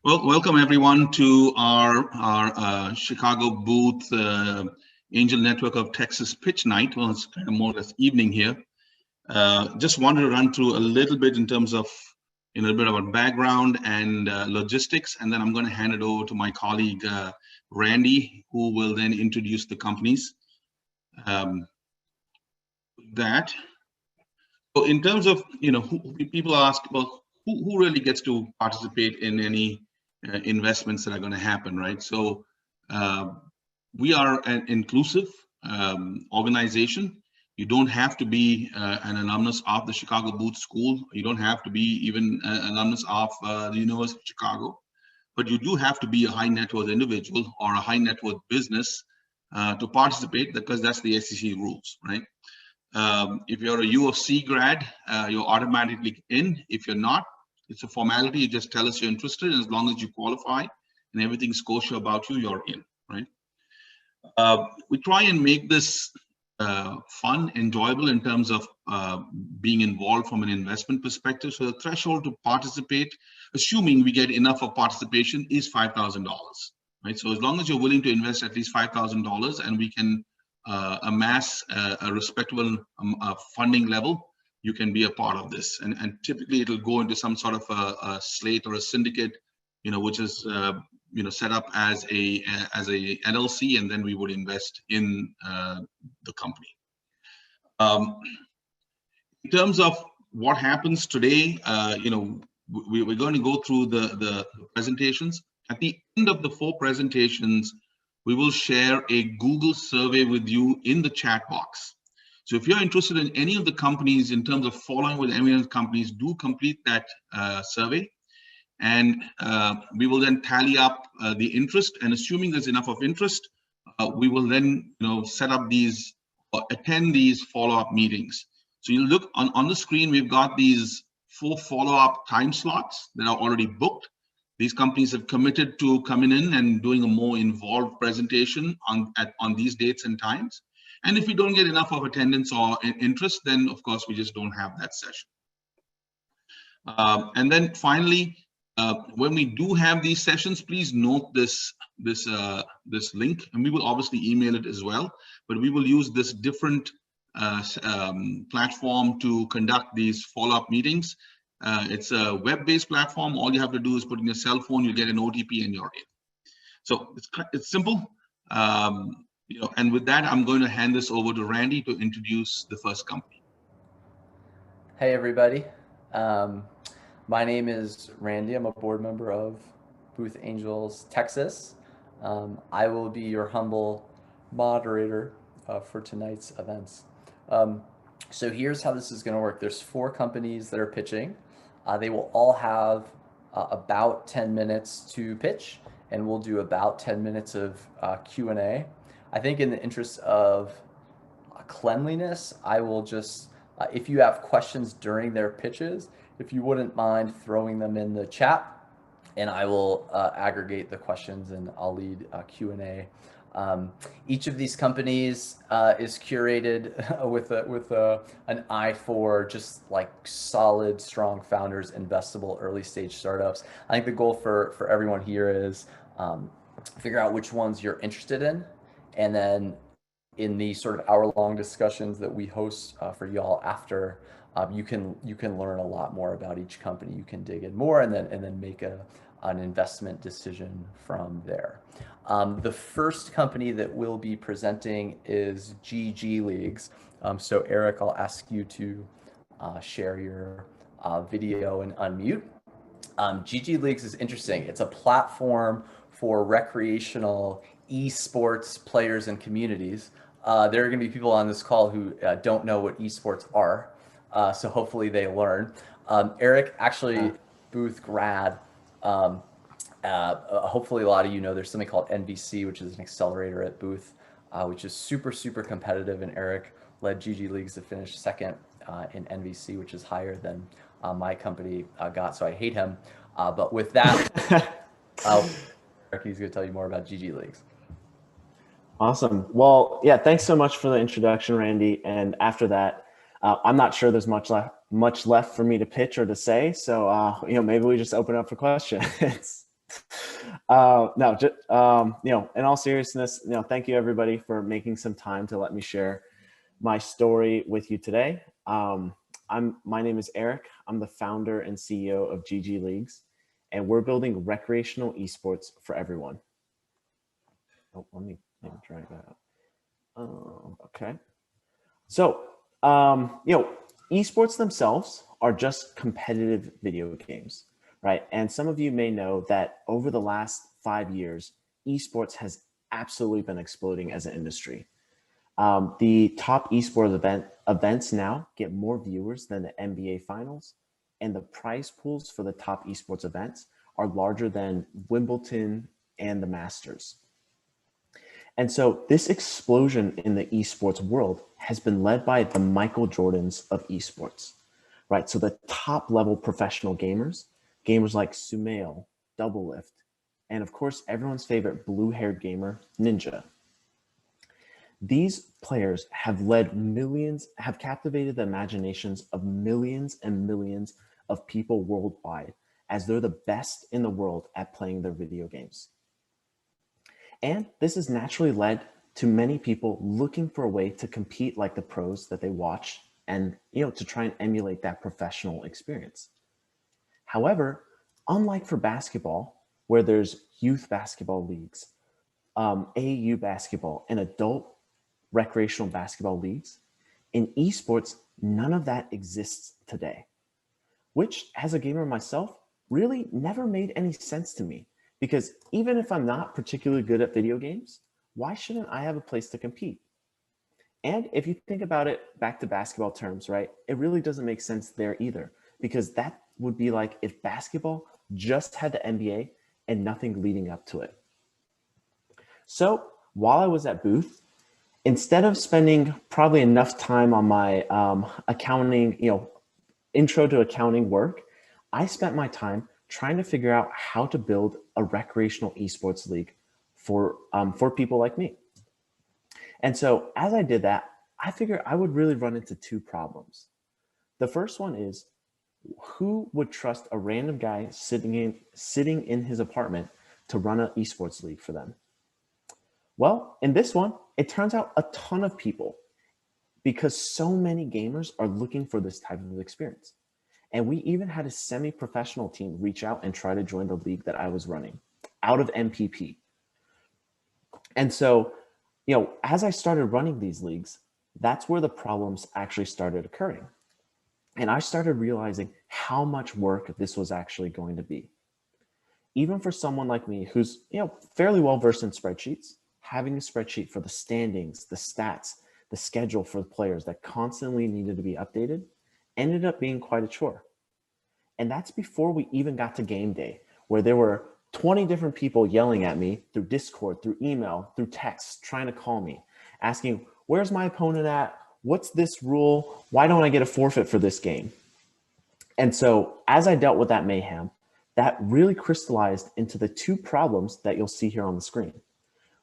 Well, welcome everyone to our Chicago booth Angel Network of Texas Pitch Night. Well, it's kind of more or less evening here. Just wanted to run through a little bit in terms of a bit of our background and logistics, and then I'm going to hand it over to my colleague Randy, who will then introduce the companies. That. So in terms of people ask, well, who really gets to participate in any investments that are going to happen, right? So we are an inclusive organization. You don't have to be an alumnus of the Chicago Booth School. You don't have to be even an alumnus of the University of Chicago, but you do have to be a high net worth individual or a high net worth business to participate, because that's the SEC rules, right? If you're a U of C grad, you're automatically in. If you're not, it's a formality. You just tell us you're interested, and as long as you qualify and everything's kosher about you, you're in, right? We try and make this fun, enjoyable in terms of being involved from an investment perspective. So the threshold to participate, assuming we get enough of participation, is $5,000, right? So as long as you're willing to invest at least $5,000 and we can amass a respectable funding level, you can be a part of this. And typically it'll go into some sort of a slate or a syndicate, which is set up as a LLC, and then we would invest in the company. In terms of what happens today, we're going to go through the presentations. At the end of the 4 presentations, we will share a Google survey with you in the chat box. So if you're interested in any of the companies, in terms of following with any of the companies, do complete that survey. And we will then tally up the interest, and assuming there's enough of interest, we will then set up these or attend these follow-up meetings. So you look on the screen, we've got these 4 follow-up time slots that are already booked. These companies have committed to coming in and doing a more involved presentation on these dates and times. And if we don't get enough of attendance or interest, then of course we just don't have that session. And then finally, when we do have these sessions, please note this link, and we will obviously email it as well. But we will use this different platform to conduct these follow-up meetings. It's a web-based platform. All you have to do is put in your cell phone, you get an OTP, and you're in. So it's simple. And with that, I'm going to hand this over to Randy to introduce the first company. Hey, everybody. My name is Randy. I'm a board member of Booth Angels Texas. I will be your humble moderator for tonight's events. So here's how this is going to work. There's 4 companies that are pitching. They will all have about 10 minutes to pitch, and we'll do about 10 minutes of Q&A. I think in the interest of cleanliness, I will just, if you have questions during their pitches, if you wouldn't mind throwing them in the chat, and I will aggregate the questions and I'll lead Q&A. Each of these companies is curated with an eye for just like solid, strong founders, investable early stage startups. I think the goal for everyone here is figure out which ones you're interested in, and then in the sort of hour-long discussions that we host for y'all after, you can learn a lot more about each company. You can dig in more and then make an investment decision from there. The first company that we'll be presenting is GGLeagues. So Eric, I'll ask you to share your video and unmute. GGLeagues is interesting. It's a platform for recreational esports players and communities. There are going to be people on this call who don't know what esports are, so hopefully they learn. Eric, actually, Booth grad. Hopefully a lot of you know there's something called NVC, which is an accelerator at Booth, which is super, super competitive, and Eric led GGLeagues to finish second in NVC, which is higher than my company got, so I hate him. But with that, Eric, he's going to tell you more about GGLeagues. Awesome. Well, yeah, thanks so much for the introduction, Randy. And after that, I'm not sure there's much left for me to pitch or to say. So, maybe we just open up for questions. No, just, in all seriousness, thank you everybody for making some time to let me share my story with you today. My name is Eric. I'm the founder and CEO of GGLeagues, and we're building recreational esports for everyone. Oh, let me drag that out. Okay. So, esports themselves are just competitive video games, right? And some of you may know that over the last 5 years, esports has absolutely been exploding as an industry. The top esports events now get more viewers than the NBA finals, and the prize pools for the top esports events are larger than Wimbledon and the Masters. And so this explosion in the esports world has been led by the Michael Jordans of esports, right? So the top level professional gamers like Sumail, Doublelift, and of course, everyone's favorite blue-haired gamer, Ninja. These players have have captivated the imaginations of millions and millions of people worldwide, as they're the best in the world at playing their video games. And this has naturally led to many people looking for a way to compete like the pros that they watch and, to try and emulate that professional experience. However, unlike for basketball, where there's youth basketball leagues, AAU basketball, and adult recreational basketball leagues, in esports, none of that exists today, which as a gamer myself, really never made any sense to me. Because even if I'm not particularly good at video games, why shouldn't I have a place to compete? And if you think about it back to basketball terms, right, it really doesn't make sense there either, because that would be like if basketball just had the NBA and nothing leading up to it. So while I was at Booth, instead of spending probably enough time on my accounting, intro to accounting work, I spent my time trying to figure out how to build a recreational esports league for people like me. And so as I did that, I figured I would really run into two problems. The first one is, who would trust a random guy sitting in his apartment to run an esports league for them? Well, in this one, it turns out a ton of people, because so many gamers are looking for this type of experience. And we even had a semi-professional team reach out and try to join the league that I was running out of MPP. And so, as I started running these leagues, that's where the problems actually started occurring. And I started realizing how much work this was actually going to be. Even for someone like me who's, fairly well versed in spreadsheets, having a spreadsheet for the standings, the stats, the schedule for the players that constantly needed to be updated ended up being quite a chore. And that's before we even got to game day, where there were 20 different people yelling at me through Discord, through email, through text, trying to call me, asking, where's my opponent at? What's this rule? Why don't I get a forfeit for this game? And so as I dealt with that mayhem, that really crystallized into the two problems that you'll see here on the screen,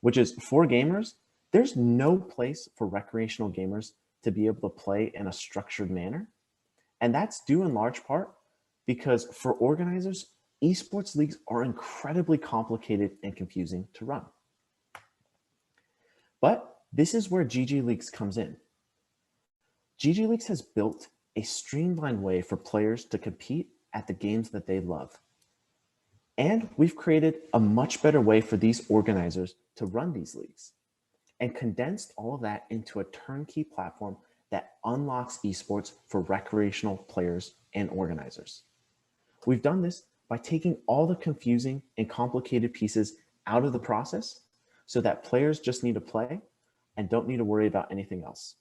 which is, for gamers, there's no place for recreational gamers to be able to play in a structured manner. And that's due in large part because for organizers, esports leagues are incredibly complicated and confusing to run. But this is where GGLeagues comes in. GGLeagues has built a streamlined way for players to compete at the games that they love. And we've created a much better way for these organizers to run these leagues and condensed all of that into a turnkey platform that unlocks esports for recreational players and organizers. We've done this by taking all the confusing and complicated pieces out of the process so that players just need to play and don't need to worry about anything else.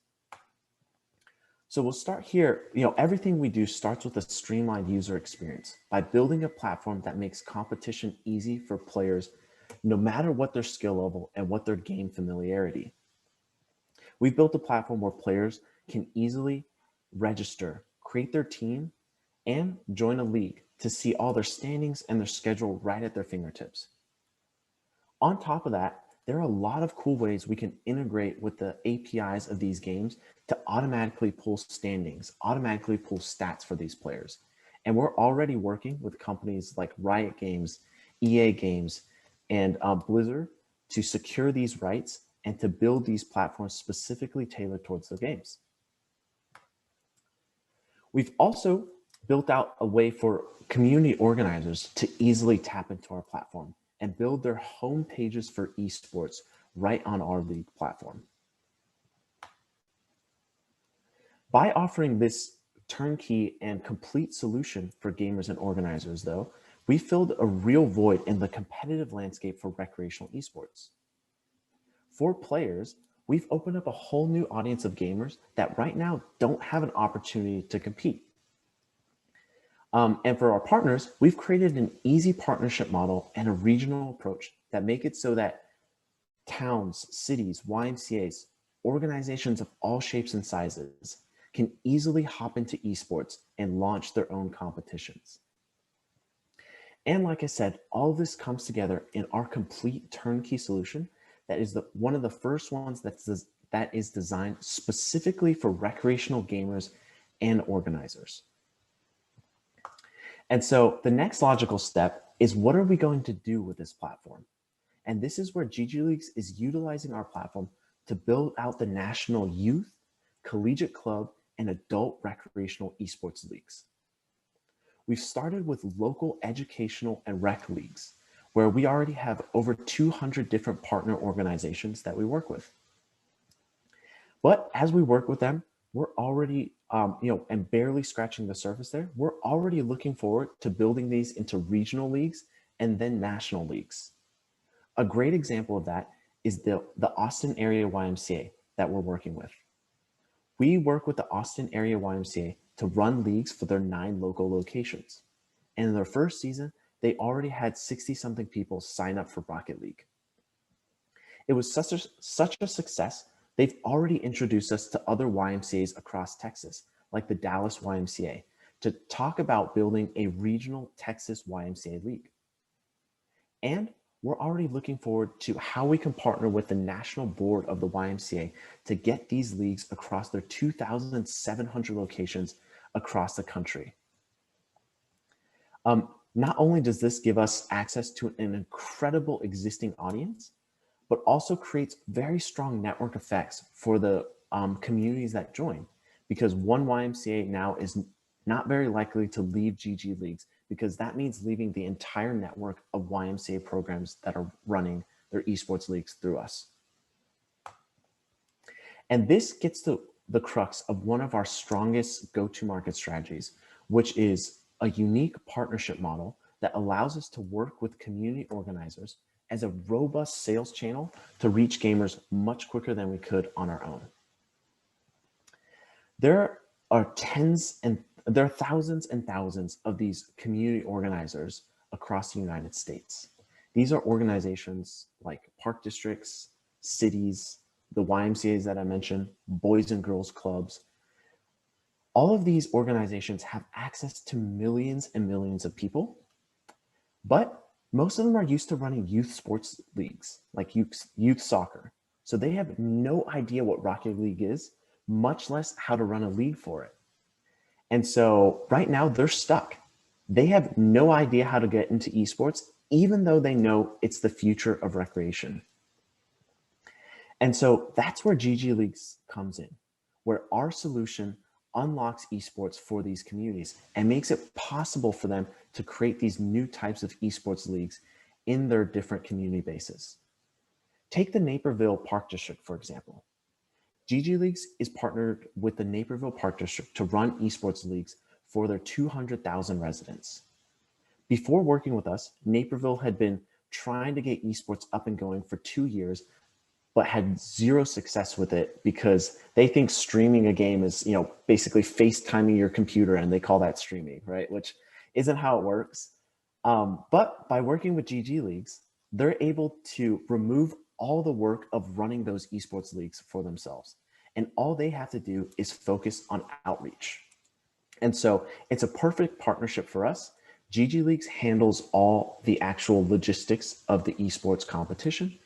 So we'll start here. Everything we do starts with a streamlined user experience by building a platform that makes competition easy for players, no matter what their skill level and what their game familiarity. We've built a platform where players can easily register, create their team, and join a league to see all their standings and their schedule right at their fingertips. On top of that, there are a lot of cool ways we can integrate with the APIs of these games to automatically pull standings, automatically pull stats for these players. And we're already working with companies like Riot Games, EA Games, and Blizzard to secure these rights and to build these platforms specifically tailored towards their games. We've also built out a way for community organizers to easily tap into our platform and build their home pages for esports right on our league platform. By offering this turnkey and complete solution for gamers and organizers, though, we filled a real void in the competitive landscape for recreational esports. For players, we've opened up a whole new audience of gamers that right now don't have an opportunity to compete. And for our partners, we've created an easy partnership model and a regional approach that make it so that towns, cities, YMCAs, organizations of all shapes and sizes can easily hop into esports and launch their own competitions. And like I said, all of this comes together in our complete turnkey solution that is one of the first ones that is designed specifically for recreational gamers and organizers. And so the next logical step is, what are we going to do with this platform? And this is where GGLeagues is utilizing our platform to build out the national youth, collegiate club, and adult recreational esports leagues. We've started with local educational and rec leagues, where we already have over 200 different partner organizations that we work with. But as we work with them, we're already, and barely scratching the surface there, we're already looking forward to building these into regional leagues and then national leagues. A great example of that is the Austin area YMCA that we're working with. We work with the Austin area YMCA to run leagues for their 9 local locations. And in their first season, they already had 60-something people sign up for Rocket League. It was such a success, they've already introduced us to other YMCAs across Texas, like the Dallas YMCA, to talk about building a regional Texas YMCA league. And we're already looking forward to how we can partner with the national board of the YMCA to get these leagues across their 2,700 locations across the country. Not only does this give us access to an incredible existing audience, but also creates very strong network effects for the communities that join, because one YMCA now is not very likely to leave GG Leagues, because that means leaving the entire network of YMCA programs that are running their esports leagues through us. And this gets to the crux of one of our strongest go-to-market strategies, which is a unique partnership model that allows us to work with community organizers as a robust sales channel to reach gamers much quicker than we could on our own. There are thousands and thousands of these community organizers across the United States. These are organizations like park districts, cities, the YMCAs that I mentioned, boys and girls clubs. All of these organizations have access to millions and millions of people, but most of them are used to running youth sports leagues, like youth soccer. So they have no idea what Rocket League is, much less how to run a league for it. And so right now they're stuck. They have no idea how to get into esports, even though they know it's the future of recreation. And so that's where GG Leagues comes in, where our solution unlocks esports for these communities and makes it possible for them to create these new types of esports leagues in their different community bases. Take the Naperville Park District, for example. GG Leagues is partnered with the Naperville Park District to run esports leagues for their 200,000 residents. Before working with us, Naperville had been trying to get esports up and going for 2 years, but had zero success with it because they think streaming a game is, basically FaceTiming your computer, and they call that streaming, right? Which isn't how it works. But by working with GG Leagues, they're able to remove all the work of running those esports leagues for themselves. And all they have to do is focus on outreach. And so it's a perfect partnership for us. GG Leagues handles all the actual logistics of the esports competition,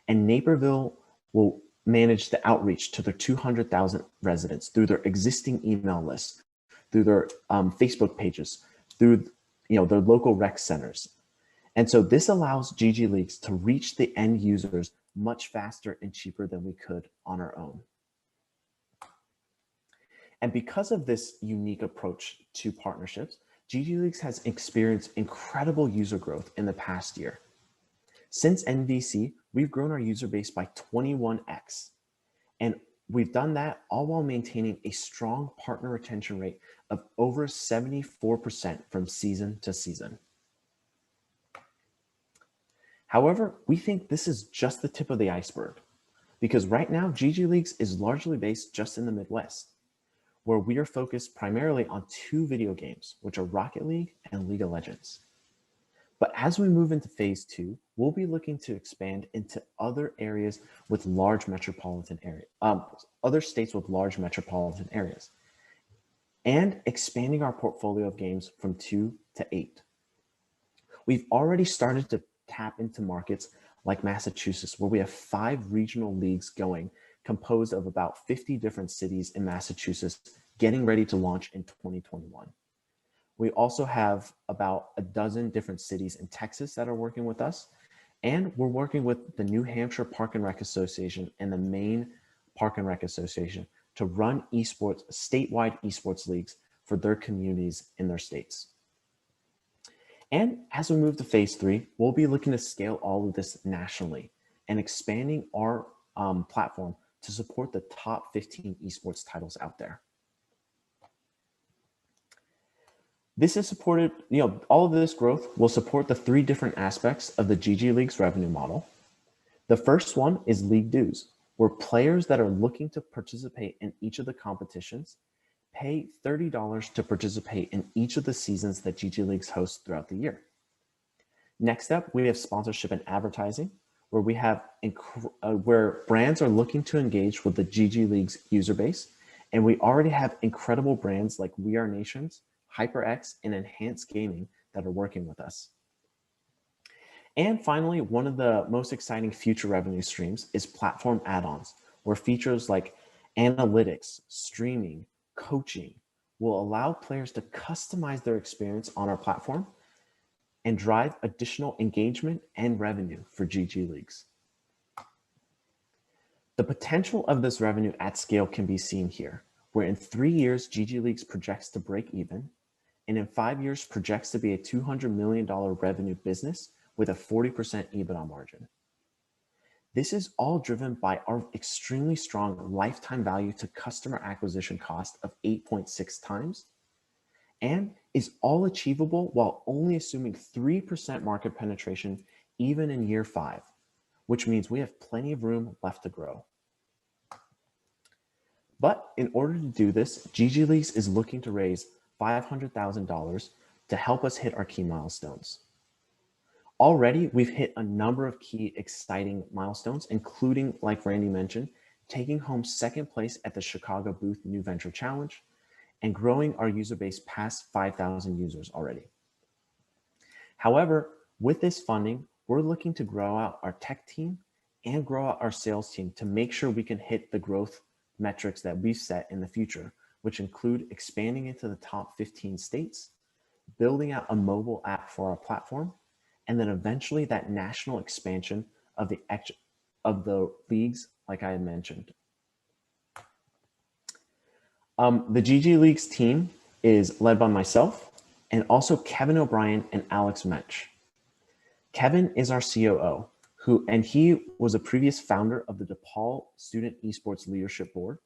and Naperville will manage the outreach to their 200,000 residents through their existing email lists, through their Facebook pages, through their local rec centers. And so this allows GGLeagues to reach the end users much faster and cheaper than we could on our own. And because of this unique approach to partnerships, GGLeagues has experienced incredible user growth in the past year. Since NVC, we've grown our user base by 21x. And we've done that all while maintaining a strong partner retention rate of over 74% from season to season. However, we think this is just the tip of the iceberg, because right now GGLeagues is largely based just in the Midwest, where we are focused primarily on 2 video games, which are Rocket League and League of Legends. But as we move into phase 2, we'll be looking to expand into other areas with large metropolitan area, other states with large metropolitan areas, and expanding our portfolio of games from 2 to 8. We've already started to tap into markets like Massachusetts, where we have 5 regional leagues going, composed of about 50 different cities in Massachusetts, getting ready to launch in 2021. We also have about a dozen different cities in Texas that are working with us, and we're working with the New Hampshire Park and Rec Association and the Maine Park and Rec Association to run esports, statewide esports leagues for their communities in their states. And as we move to phase 3, we'll be looking to scale all of this nationally and expanding our platform to support the top 15 esports titles out there. This is supported, all of this growth will support the 3 different aspects of the GGLeagues revenue model. The first one is league dues, where players that are looking to participate in each of the competitions pay $30 to participate in each of the seasons that GGLeagues hosts throughout the year. Next up, we have sponsorship and advertising, where we have where brands are looking to engage with the GGLeagues user base, and we already have incredible brands like We Are Nations, HyperX, and Enhanced Gaming that are working with us. And finally, one of the most exciting future revenue streams is platform add-ons, where features like analytics, streaming, coaching will allow players to customize their experience on our platform and drive additional engagement and revenue for GGLeagues. The potential of this revenue at scale can be seen here, where in 3 years, GGLeagues projects to break even, and in 5 years projects to be a $200 million revenue business with a 40% EBITDA margin. This is all driven by our extremely strong lifetime value to customer acquisition cost of 8.6 times, and is all achievable while only assuming 3% market penetration even in year 5, which means we have plenty of room left to grow. But in order to do this, GGLeagues is looking to raise $500,000 to help us hit our key milestones. Already, we've hit a number of key exciting milestones, including, like Randy mentioned, taking home 2nd place at the Chicago Booth New Venture Challenge and growing our user base past 5,000 users already. However, with this funding, we're looking to grow out our tech team and grow out our sales team to make sure we can hit the growth metrics that we've set in the future, which include expanding into the top 15 states, building out a mobile app for our platform, and then eventually that national expansion of the leagues, like I had mentioned. The GGLeagues team is led by myself and also Kevin O'Brien and Alex Mensch. Kevin is our COO, and he was a previous founder of the DePaul Student Esports Leadership Board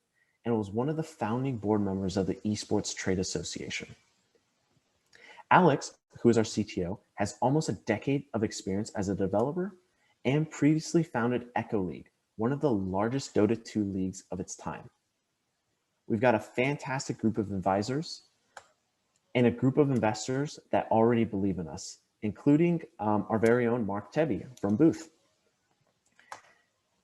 and was one of the founding board members of the Esports Trade Association. Alex, who is our CTO, has almost a decade of experience as a developer and previously founded Echo League, one of the largest Dota 2 leagues of its time. We've got a fantastic group of advisors and a group of investors that already believe in us, including our very own Mark Tebby from Booth.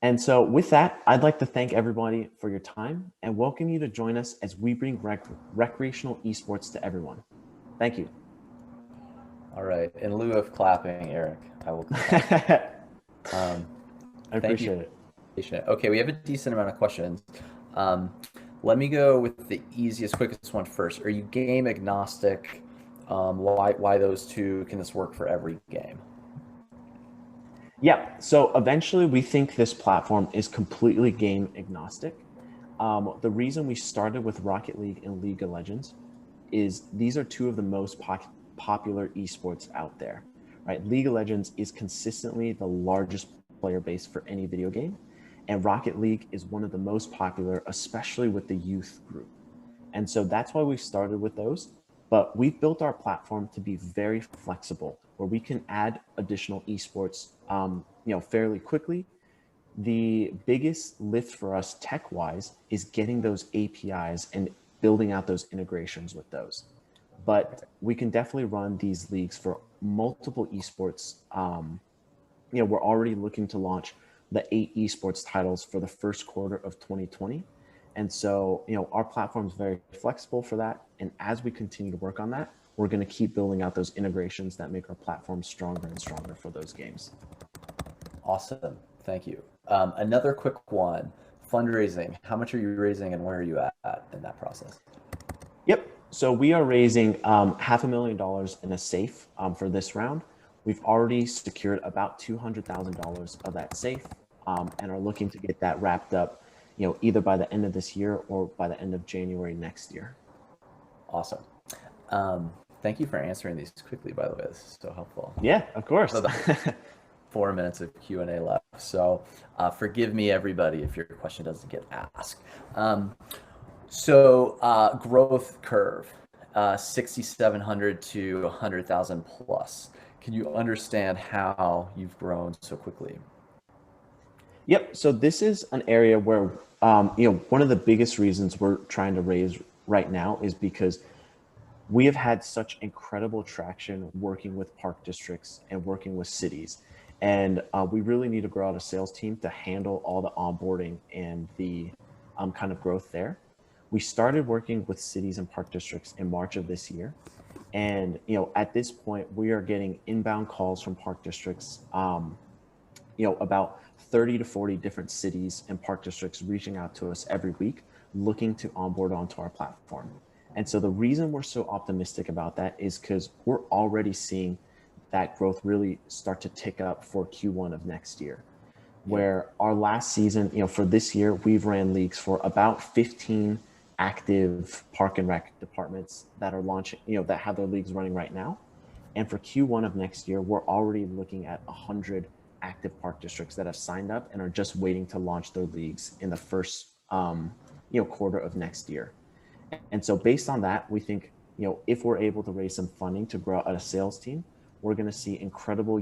And so with that, I'd like to thank everybody for your time and welcome you to join us as we bring recreational esports to everyone. Thank you. All right. In lieu of clapping, Eric, I will clap. I appreciate it. Okay, we have a decent amount of questions. Let me go with the easiest, quickest one first. Are you game agnostic? Why those two? Can this work for every game? Yeah, so eventually we think this platform is completely game agnostic. The reason we started with Rocket League and League of Legends is these are two of the most popular esports out there, right? League of Legends is consistently the largest player base for any video game, and Rocket League is one of the most popular, especially with the youth group. And so that's why we started with those. But we've built our platform to be very flexible, where we can add additional esports, fairly quickly. The biggest lift for us tech-wise is getting those APIs and building out those integrations with those. But we can definitely run these leagues for multiple esports. We're already looking to launch the 8 esports titles for the first quarter of 2020. And so, our platform is very flexible for that. And as we continue to work on that, we're going to keep building out those integrations that make our platform stronger and stronger for those games. Awesome. Thank you. Another quick one, fundraising. How much are you raising and where are you at in that process? Yep. So we are raising $500,000 in a safe for this round. We've already secured about $200,000 of that safe and are looking to get that wrapped up, either by the end of this year or by the end of January next year. Awesome. Thank you for answering these quickly, by the way. This is so helpful. Yeah, of course. 4 minutes of Q&A left. So forgive me, everybody, if your question doesn't get asked. Growth curve, 6,700 to 100,000 plus. Can you understand how you've grown so quickly? Yep. So this is an area where, one of the biggest reasons we're trying to raise right now is because we have had such incredible traction working with park districts and working with cities. And we really need to grow out a sales team to handle all the onboarding and the kind of growth there. We started working with cities and park districts in March of this year. And, at this point, we are getting inbound calls from park districts, about 30 to 40 different cities and park districts reaching out to us every week, looking to onboard onto our platform. And so the reason we're so optimistic about that is because we're already seeing that growth really start to tick up for Q1 of next year, where our last season, for this year, we've ran leagues for about 15 active park and rec departments that are launching, that have their leagues running right now. And for Q1 of next year, we're already looking at 100 active park districts that have signed up and are just waiting to launch their leagues in the first, quarter of next year. And so based on that, we think, if we're able to raise some funding to grow out a sales team, we're going to see incredible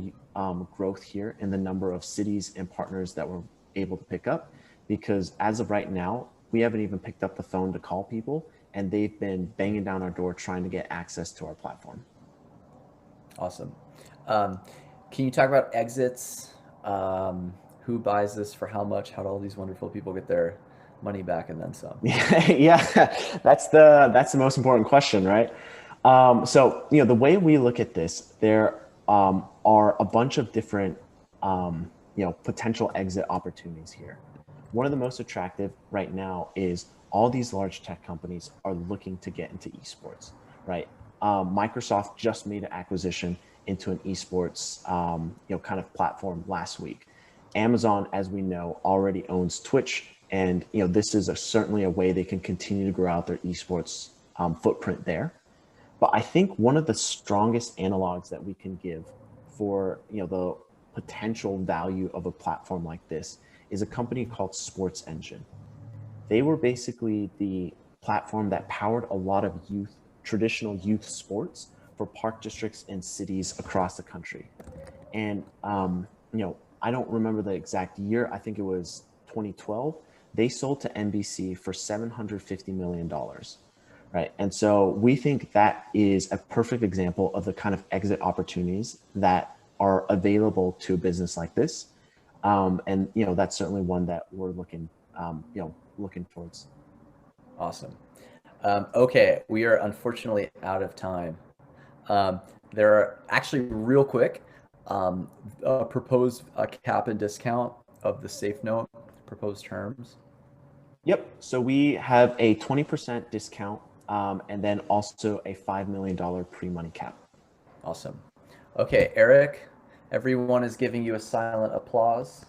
growth here in the number of cities and partners that we're able to pick up, because as of right now, we haven't even picked up the phone to call people, and they've been banging down our door trying to get access to our platform. Awesome. Can you talk about exits? Who buys this for how much? How do all these wonderful people get their money back and then some? Yeah, that's the most important question, right? So, the way we look at this, there are a bunch of different, potential exit opportunities here. One of the most attractive right now is all these large tech companies are looking to get into esports, right? Microsoft just made an acquisition into an esports, kind of platform last week. Amazon, as we know, already owns Twitch. And, this is certainly a way they can continue to grow out their esports footprint there. But I think one of the strongest analogs that we can give for, the potential value of a platform like this is a company called Sports Engine. They were basically the platform that powered a lot of traditional youth sports for park districts and cities across the country. And, I don't remember the exact year. I think it was 2012. They sold to NBC for $750 million, right? And so we think that is a perfect example of the kind of exit opportunities that are available to a business like this. And, that's certainly one that we're looking towards. Awesome. Okay, we are unfortunately out of time. There are actually real quick, proposed cap and discount of the safe note, proposed terms. Yep. So we have a 20% discount and then also a $5 million pre-money cap. Awesome. Okay, Eric, Everyone is giving you a silent applause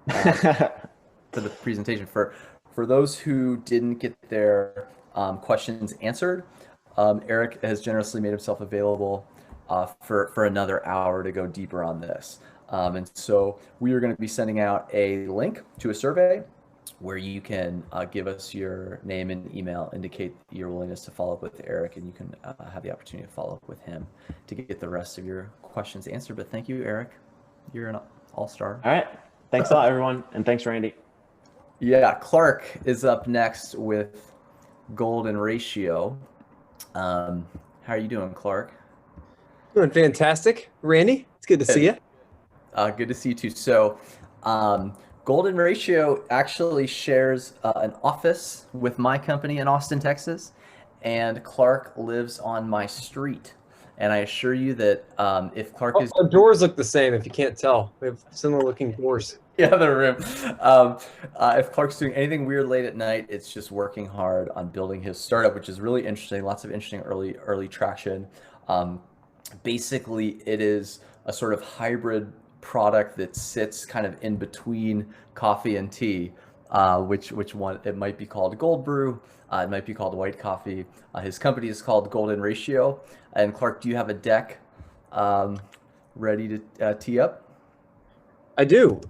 for the presentation. For those who didn't get their questions answered, Eric has generously made himself available for another hour to go deeper on this. And so we are going to be sending out a link to a survey where you can give us your name and email, indicate your willingness to follow up with Eric, and you can have the opportunity to follow up with him to get the rest of your questions answered. But thank you, Eric. You're an all-star. All right. Thanks a lot, everyone. And thanks, Randy. Yeah, Clark is up next with Golden Ratio. How are you doing, Clark? Doing fantastic. Randy, it's good to see you. Good to see you too. So Golden Ratio actually shares an office with my company in Austin, Texas, and Clark lives on my street. And I assure you that if Clark is... Our doors look the same, if you can't tell. We have similar looking doors. Yeah, the room. If Clark's doing anything weird late at night, it's just working hard on building his startup, which is really interesting. Lots of interesting early traction. Basically, it is a sort of hybrid product that sits kind of in between coffee and tea. Which one? It might be called Gold Brew. It might be called White Coffee. His company is called Golden Ratio. And Clark, do you have a deck ready to tee up? I do.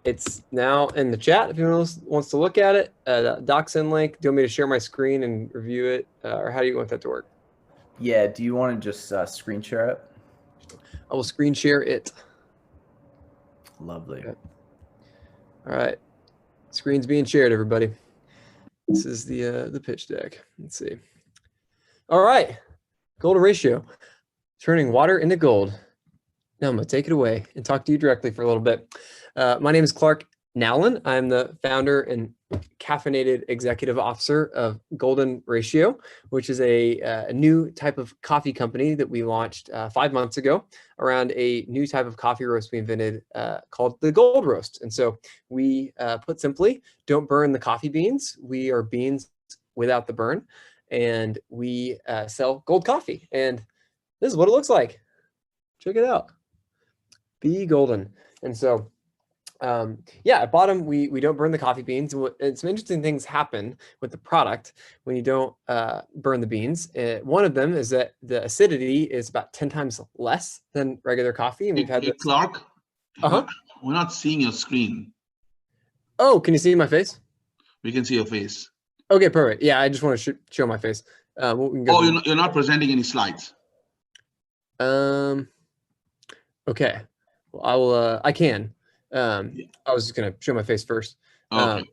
It's now in the chat if anyone else wants to look at it. Docsin link. Do you want me to share my screen and review it? Or how do you want that to work? Yeah, do you want to just screen share it? I will screen share it. Lovely. Okay. All right. Screen's being shared, everybody. This is the pitch deck. Let's see. All right. Golden Ratio. Turning water into gold. Now I'm going to take it away and talk to you directly for a little bit. My name is Clark Nowlin. I'm the founder and caffeinated executive officer of Golden Ratio, which is a new type of coffee company that we launched 5 months ago around a new type of coffee roast we invented called the Gold Roast. And so we, put simply, don't burn the coffee beans. We are beans without the burn, and we sell gold coffee. And this is what it looks like. Check it out. Be golden. And so yeah, at bottom, we don't burn the coffee beans. And some interesting things happen with the product when you don't burn the beans. One of them is that the acidity is about 10 times less than regular coffee. And we've had this... Clark, we're not seeing your screen. Oh, can you see my face? We can see your face. Okay, perfect. Yeah, I just want to show my face. You're not presenting any slides. Okay. Well, I will. I can. I was just gonna show my face first. Okay.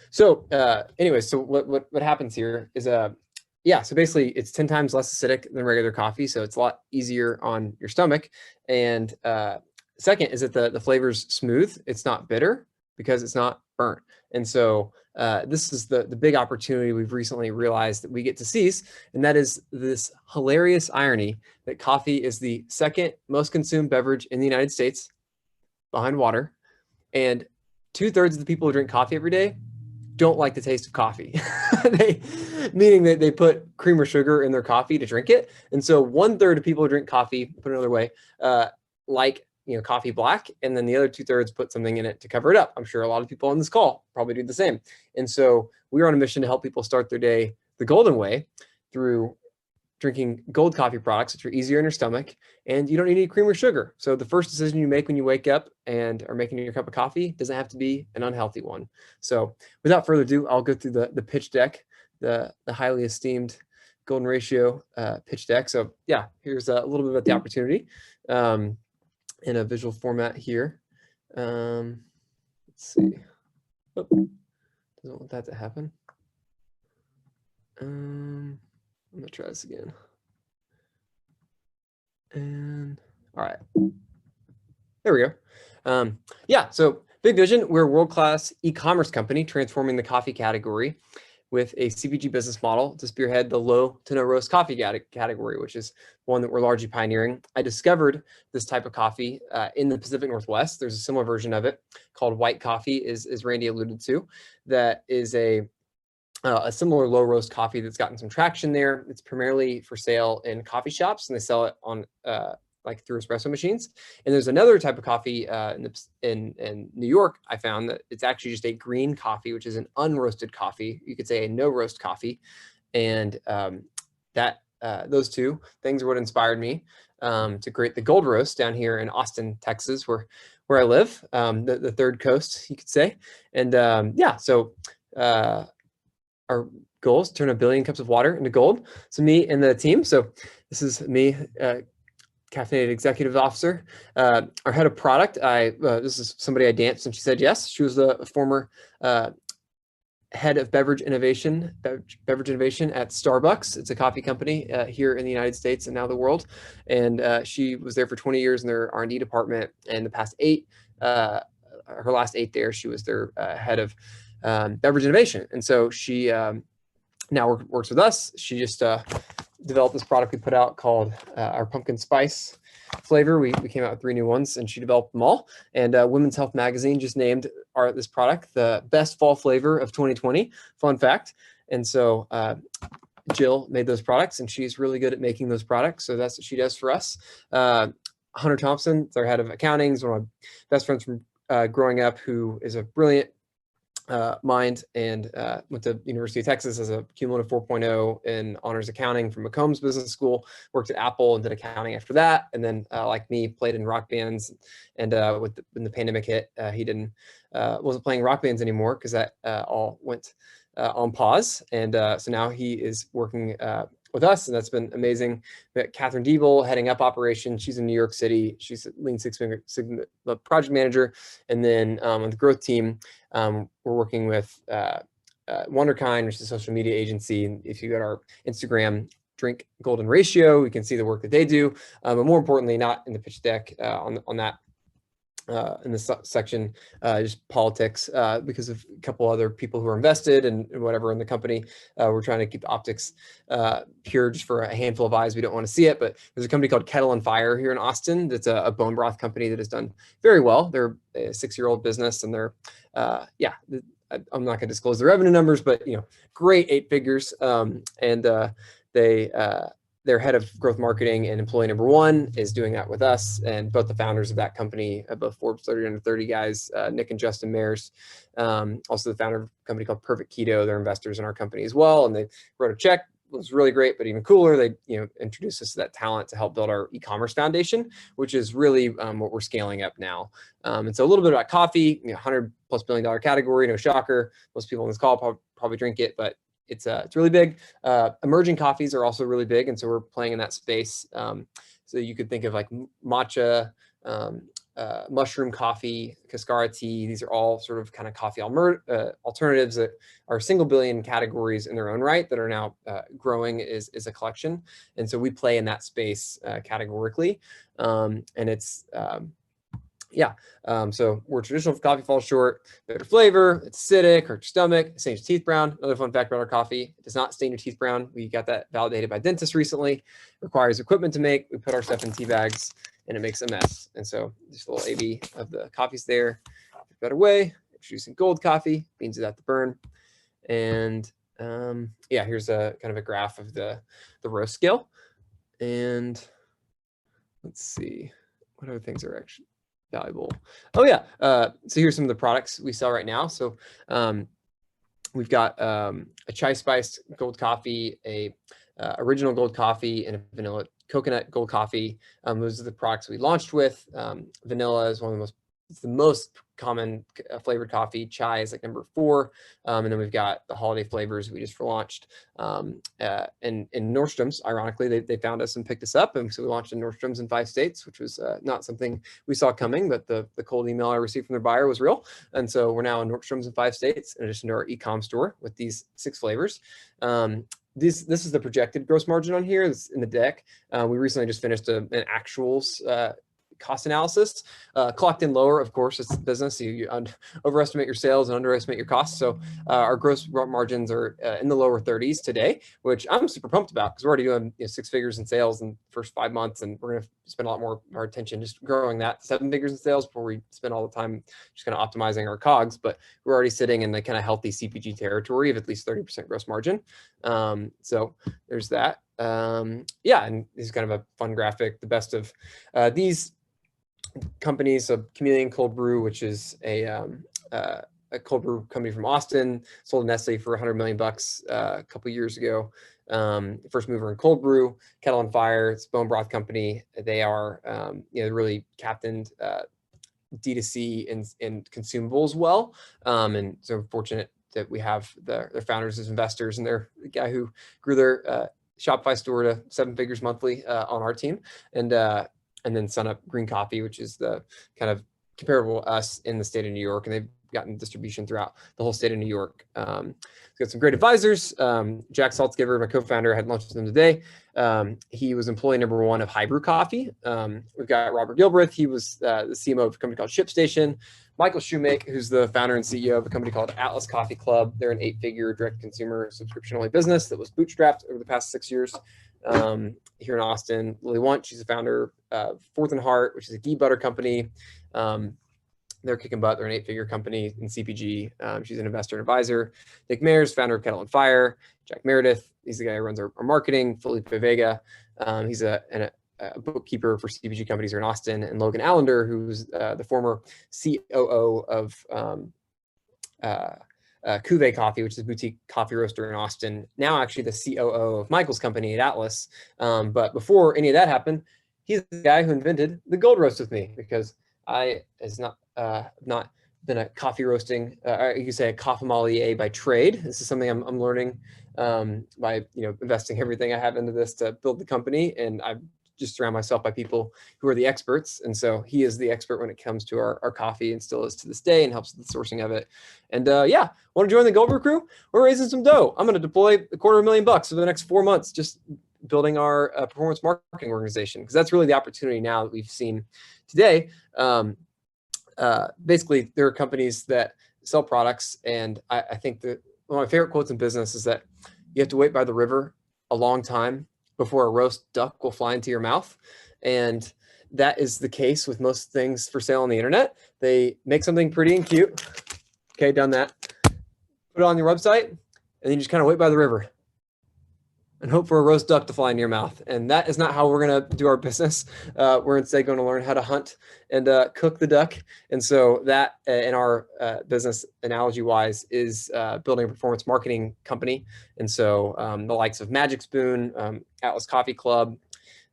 So anyway, so what happens here is yeah, so basically it's 10 times less acidic than regular coffee, so it's a lot easier on your stomach. And second is that the flavor's smooth. It's not bitter because it's not burnt. And so this is the big opportunity we've recently realized that we get to seize, and that is this hilarious irony that coffee is the second most consumed beverage in the United States, behind water, and 2/3 of the people who drink coffee every day don't like the taste of coffee. Meaning that they put cream or sugar in their coffee to drink it. And so 1/3 of people who drink coffee, put it another way, like coffee black, and then the other 2/3 put something in it to cover it up. I'm sure a lot of people on this call probably do the same. And so we're on a mission to help people start their day the golden way through drinking gold coffee products, which are easier in your stomach, and you don't need any cream or sugar. So the first decision you make when you wake up and are making your cup of coffee doesn't have to be an unhealthy one. So without further ado, I'll go through the pitch deck, the highly esteemed Golden Ratio pitch deck. So yeah, here's a little bit about the opportunity. In a visual format here. Let's see. Oh, doesn't want that to happen. I'm gonna try this again. And all right, there we go. Yeah, so big vision. We're a world-class e-commerce company transforming the coffee category with a CPG business model to spearhead the low to no roast coffee category, which is one that we're largely pioneering. I discovered this type of coffee in the Pacific Northwest. There's a similar version of it called white coffee, as Randy alluded to, that is a similar low roast coffee that's gotten some traction there. It's primarily for sale in coffee shops, and they sell it on like through espresso machines. And there's another type of coffee in New York. I found that it's actually just a green coffee, which is an unroasted coffee. You could say a no roast coffee. And those two things are what inspired me to create the Gold Roast down here in Austin, Texas, where I live, the third coast, you could say. And yeah, so our goal is to turn 1 billion cups of water into gold. So me and the team. So this is me, caffeinated executive officer. Our head of product, this is somebody I danced and she said yes. She was the former head of beverage innovation at Starbucks. It's a coffee company here in the United States and now the world. And she was there for 20 years in their R&D department. And the past 8, her last 8 there, she was their head of beverage innovation. And so she now works with us. She just developed this product we put out called our pumpkin spice flavor. We came out with 3 new ones and she developed them all. And Women's Health Magazine just named this product the best fall flavor of 2020. Fun fact. And so Jill made those products and she's really good at making those products. So that's what she does for us. Hunter Thompson, our head of accounting, is one of my best friends from growing up, who is a brilliant mind and went to University of Texas as a cumulative 4.0 in honors accounting from McCombs Business School, worked at Apple and did accounting after that. And then like me, played in rock bands. And when the pandemic hit, he wasn't playing rock bands anymore because that all went on pause. And so now he is working with us, and that's been amazing. We got Catherine Diebel heading up operations. She's in New York City. She's a Lean Six Sigma project manager. And then on the growth team, we're working with Wonderkind, which is a social media agency. And if you go to our Instagram, Drink Golden Ratio, you can see the work that they do. But more importantly, not in the pitch deck on that. In this section, just politics, because of a couple other people who are invested and whatever in the company. We're trying to keep the optics pure just for a handful of eyes. We don't want to see it, but there's a company called Kettle and Fire here in Austin. That's a bone broth company that has done very well. They're a 6-year-old business, and they're, yeah, I'm not going to disclose the revenue numbers, but great 8 figures. Their head of growth marketing and employee number 1 is doing that with us. And both the founders of that company, both Forbes 30 under 30 guys, Nick and Justin Mayers, also the founder of a company called Perfect Keto. They're investors in our company as well. And they wrote a check. It was really great, but even cooler, they introduced us to that talent to help build our e-commerce foundation, which is really what we're scaling up now. And so a little bit about coffee, $100+ billion category, no shocker. Most people on this call probably drink it, but it's really big. Emerging coffees are also really big, and so we're playing in that space. So you could think of like matcha, mushroom coffee, cascara tea. These are all sort of kind of coffee alternatives that are single billion categories in their own right that are now growing is a collection. And so we play in that space categorically, and it's yeah. So where traditional coffee falls short, bitter flavor, it's acidic, hurts your stomach, it stains your teeth brown. Another fun fact about our coffee, it does not stain your teeth brown. We got that validated by dentists recently. It requires equipment to make. We put our stuff in tea bags and it makes a mess. And so just a little AB of the coffees there. Better way, introducing gold coffee, beans without the burn. And yeah, here's a kind of a graph of the roast scale. And let's see, what other things are actually valuable. Oh yeah. So here's some of the products we sell right now. So we've got a chai spiced gold coffee, a original gold coffee, and a vanilla coconut gold coffee. Those are the products we launched with. Vanilla is it's the most common flavored coffee. Chai is like number 4. And then we've got the holiday flavors we just launched. And Nordstrom's, ironically, they found us and picked us up. And so we launched in Nordstrom's in 5 states, which was not something we saw coming, but the cold email I received from their buyer was real. And so we're now in Nordstrom's in 5 states, in addition to our e-com store with these 6 flavors. This is the projected gross margin on here. It's in the deck. We recently just finished an actuals cost analysis. Clocked in lower, of course, it's business. You overestimate your sales and underestimate your costs. So our gross margins are in the lower 30s today, which I'm super pumped about because we're already doing 6 figures in sales in the first 5 months, and we're going to spend a lot more of our attention just growing that 7 figures in sales before we spend all the time just kind of optimizing our COGS. But we're already sitting in the kind of healthy CPG territory of at least 30% gross margin. So there's that. yeah, and this is kind of a fun graphic, the best of these companies. So Chameleon Cold Brew, which is a cold brew company from Austin, sold to Nestle for $100 million a couple years ago. First mover in cold brew. Kettle on Fire, it's a bone broth company. They are really captained D2C and consumables well, and so fortunate that we have their founders as investors, and they're the guy who grew their Shopify store to 7 figures monthly on our team, and then Sun Up Green Coffee, which is the kind of comparable to us in the state of New York, and they've gotten distribution throughout the whole state of New York. We've got some great advisors. Jack Saltzgiver, my co-founder, had lunch with him today. He was employee #1 of High Brew Coffee. We've got Robert Gilbreth. He was the CMO of a company called ShipStation. Michael Shoemake, who's the founder and CEO of a company called Atlas Coffee Club. They're an 8-figure direct-to-consumer subscription-only business that was bootstrapped over the past 6 years here in Austin. Lily Wunt, she's the founder of Fourth and Heart, which is a ghee butter company. They're kicking butt. They're an 8-figure company in CPG. She's an investor and advisor. Nick Mayers, founder of Kettle on Fire. Jack Meredith, he's the guy who runs our marketing. Felipe Vega, he's a bookkeeper for CPG companies here in Austin. And Logan Allender, who's the former COO of Cuvée Coffee, which is a boutique coffee roaster in Austin. Now actually the COO of Michael's company at Atlas. But before any of that happened, he's the guy who invented the gold roast with me, because I is not been a coffee roasting, you could say a coffeemalier by trade. This is something I'm learning by investing everything I have into this to build the company, and I just surround myself by people who are the experts. And so he is the expert when it comes to our coffee, and still is to this day, and helps with the sourcing of it. And yeah, want to join the Gold Brew crew? We're raising some dough. I'm going to deploy $250,000 over the next 4 months, just building our performance marketing organization, because that's really the opportunity now that we've seen today. Basically, there are companies that sell products, and I think that one of my favorite quotes in business is that you have to wait by the river a long time before a roast duck will fly into your mouth. And that is the case with most things for sale on the internet. They make something pretty and cute. Okay, done that. Put it on your website, and then you just kind of wait by the river and hope for a roast duck to fly in your mouth. And that is not how we're going to do our business. We're instead going to learn how to hunt and cook the duck. And so that in our business analogy wise is building a performance marketing company. And so the likes of Magic Spoon, Atlas Coffee Club.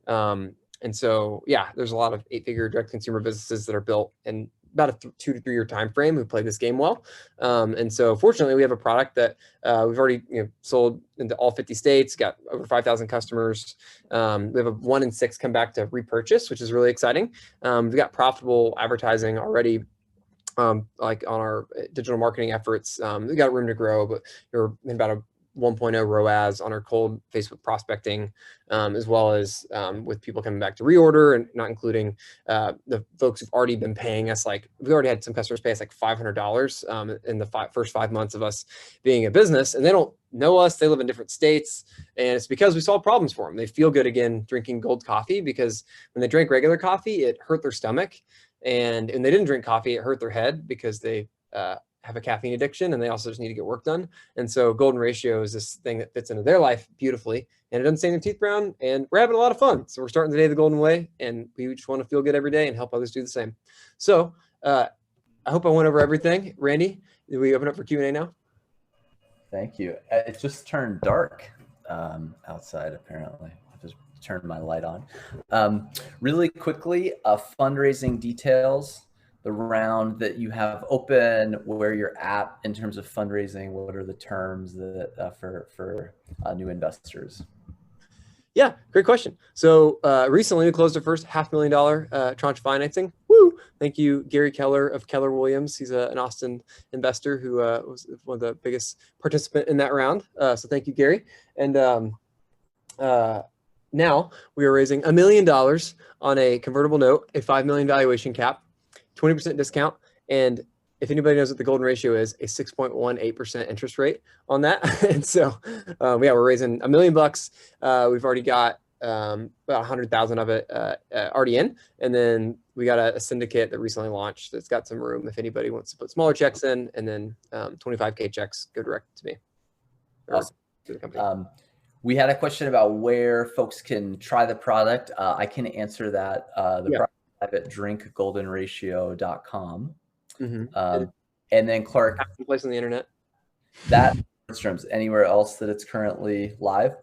And so, yeah, there's a lot of 8-figure direct consumer businesses that are built in about a 2 to 3 year time frame who play this game well. And so fortunately, we have a product that we've already sold into all 50 states, got over 5,000 customers. We have a 1 in 6 come back to repurchase, which is really exciting. We've got profitable advertising already, like on our digital marketing efforts. We've got room to grow, but we're in about a 1.0 ROAS on our cold Facebook prospecting, as well as with people coming back to reorder, and not including the folks who've already been paying us. Like, we already had some customers pay us like $500 in the first 5 months of us being a business, and they don't know us. They live in different states, and it's because we solve problems for them. They feel good again drinking gold coffee, because when they drank regular coffee, it hurt their stomach, and when they didn't drink coffee, it hurt their head because they have a caffeine addiction, and they also just need to get work done. And so golden ratio is this thing that fits into their life beautifully, and it doesn't stain their teeth brown, and we're having a lot of fun. So we're starting the day the golden way, and we just want to feel good every day and help others do the same. So I hope I went over everything. Randy, did we open up for Q&A now? Thank you. It just turned dark outside, apparently. I just turned my light on. Really quickly, fundraising details. The round that you have open, where you're at in terms of fundraising, what are the terms that for new investors? Yeah, great question. So recently we closed our first $500,000 tranche financing. Woo! Thank you, Gary Keller of Keller Williams. He's an Austin investor who was one of the biggest participant in that round. So thank you, Gary. And now we are raising $1 million on a convertible note, a $5 million valuation cap, 20% discount. And if anybody knows what the golden ratio is, a 6.18% interest rate on that. And so, yeah, we're raising $1 million. We've already got about 100,000 of it already in. And then we got a syndicate that recently launched that's got some room if anybody wants to put smaller checks in, and then 25K checks go direct to me. Awesome. To the company. We had a question about where folks can try the product. I can answer that. The product is live at drinkgoldenratio.com. And then Clark, place on the internet. That Nordstrom's, anywhere else that it's currently live?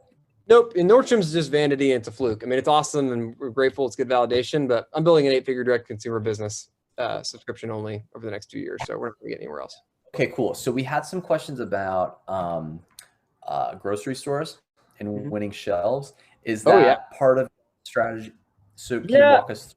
Nope. And Nordstrom's is just vanity and it's a fluke. I mean, it's awesome and we're grateful. It's good validation, but I'm building an 8-figure direct consumer business, subscription only over the next 2 years. So we're not going to get anywhere else. Okay, cool. So we had some questions about grocery stores and winning shelves. Is that part of the strategy? So can you walk us through?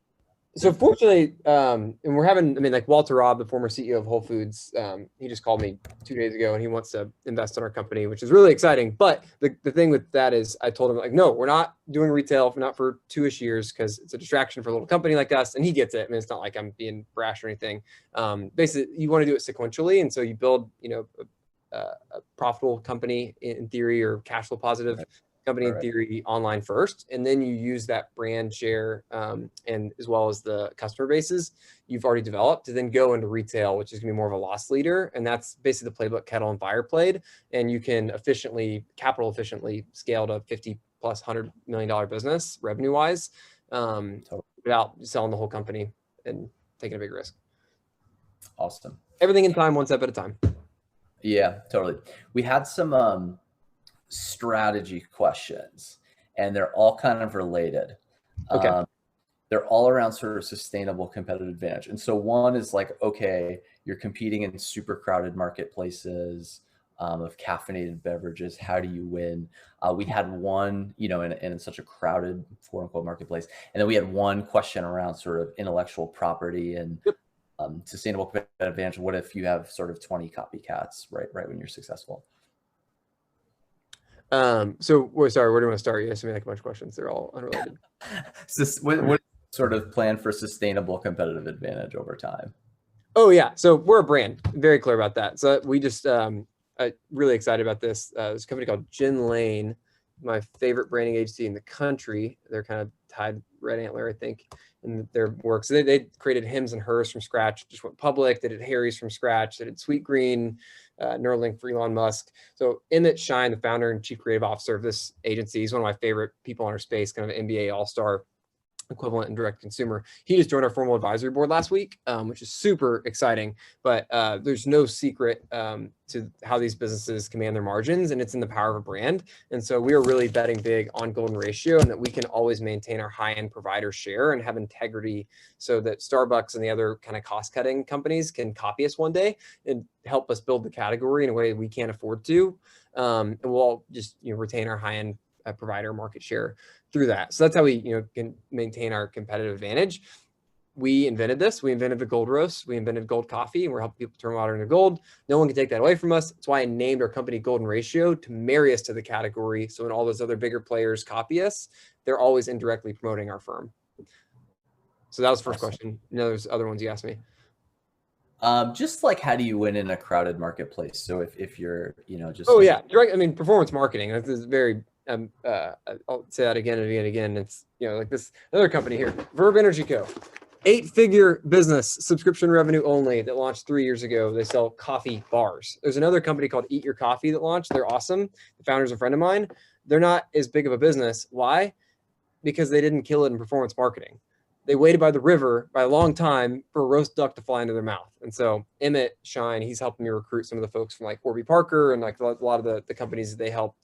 So fortunately, and we're having, I mean, like Walter Robb, the former CEO of Whole Foods, he just called me 2 days ago and he wants to invest in our company, which is really exciting. But the thing with that is I told him, like, no, we're not doing retail, not for 2-ish years, because it's a distraction for a little company like us. And he gets it. I mean, it's not like I'm being brash or anything. Basically, you want to do it sequentially. And so you build, you know, a profitable company in theory, or cash flow positive company in theory, online first, and then you use that brand share and as well as the customer bases you've already developed to then go into retail, which is gonna be more of a loss leader. And that's basically the playbook Kettle and Fire played. And you can capital efficiently scale to 50+ $100 million business revenue wise without selling the whole company and taking a big risk. Awesome. Everything in time, one step at a time. Yeah, totally. We had some strategy questions, and they're all kind of related. Okay. They're all around sort of sustainable competitive advantage. And so one is like, okay, you're competing in super crowded marketplaces of caffeinated beverages. How do you win? We had one, you know, in such a crowded, quote unquote, marketplace. And then we had one question around sort of intellectual property and sustainable competitive advantage. What if you have sort of 20 copycats right when you're successful? So sorry, where do you want to start? You asked me like a bunch of questions. They're all unrelated. What sort of plan for sustainable competitive advantage over time? Oh yeah. So we're a brand, very clear about that. So we just, really excited about this. There's a company called Gin Lane, my favorite branding agency in the country. They're kind of tied Red Antler, I think, in their work. So they created Hims and Hers from scratch, just went public. They did Harry's from scratch. They did Sweet Green, Neuralink for Elon Musk. So Emmett Shine, the founder and chief creative officer of this agency, he's one of my favorite people in our space, kind of an NBA all-star equivalent in direct consumer. He just joined our formal advisory board last week, which is super exciting. But there's no secret to how these businesses command their margins, and it's in the power of a brand. And so we are really betting big on golden ratio, and that we can always maintain our high-end provider share and have integrity, so that Starbucks and the other kind of cost-cutting companies can copy us one day and help us build the category in a way we can't afford to. And we'll all just retain our high-end provider market share through that. So that's how we can maintain our competitive advantage. We invented this. We invented the gold roast. We invented gold coffee, and we're helping people turn water into gold. No one can take that away from us. That's why I named our company Golden Ratio, to marry us to the category. So when all those other bigger players copy us, they're always indirectly promoting our firm. So that was the first question. There's other ones you asked me. Just like, how do you win in a crowded marketplace? So if you're, just. Oh yeah, direct. I mean, performance marketing. This is very. I'll say that again and again and again. It's like this another company here, Verb Energy Co. 8-figure business, subscription revenue only, that launched 3 years ago. They sell coffee bars. There's another company called Eat Your Coffee that launched. They're awesome. The founder's a friend of mine. They're not as big of a business. Why? Because they didn't kill it in performance marketing. They waited by the river by a long time for a roast duck to fly into their mouth. And so Emmett Shine, he's helping me recruit some of the folks from like Warby Parker and like a lot of the companies that they help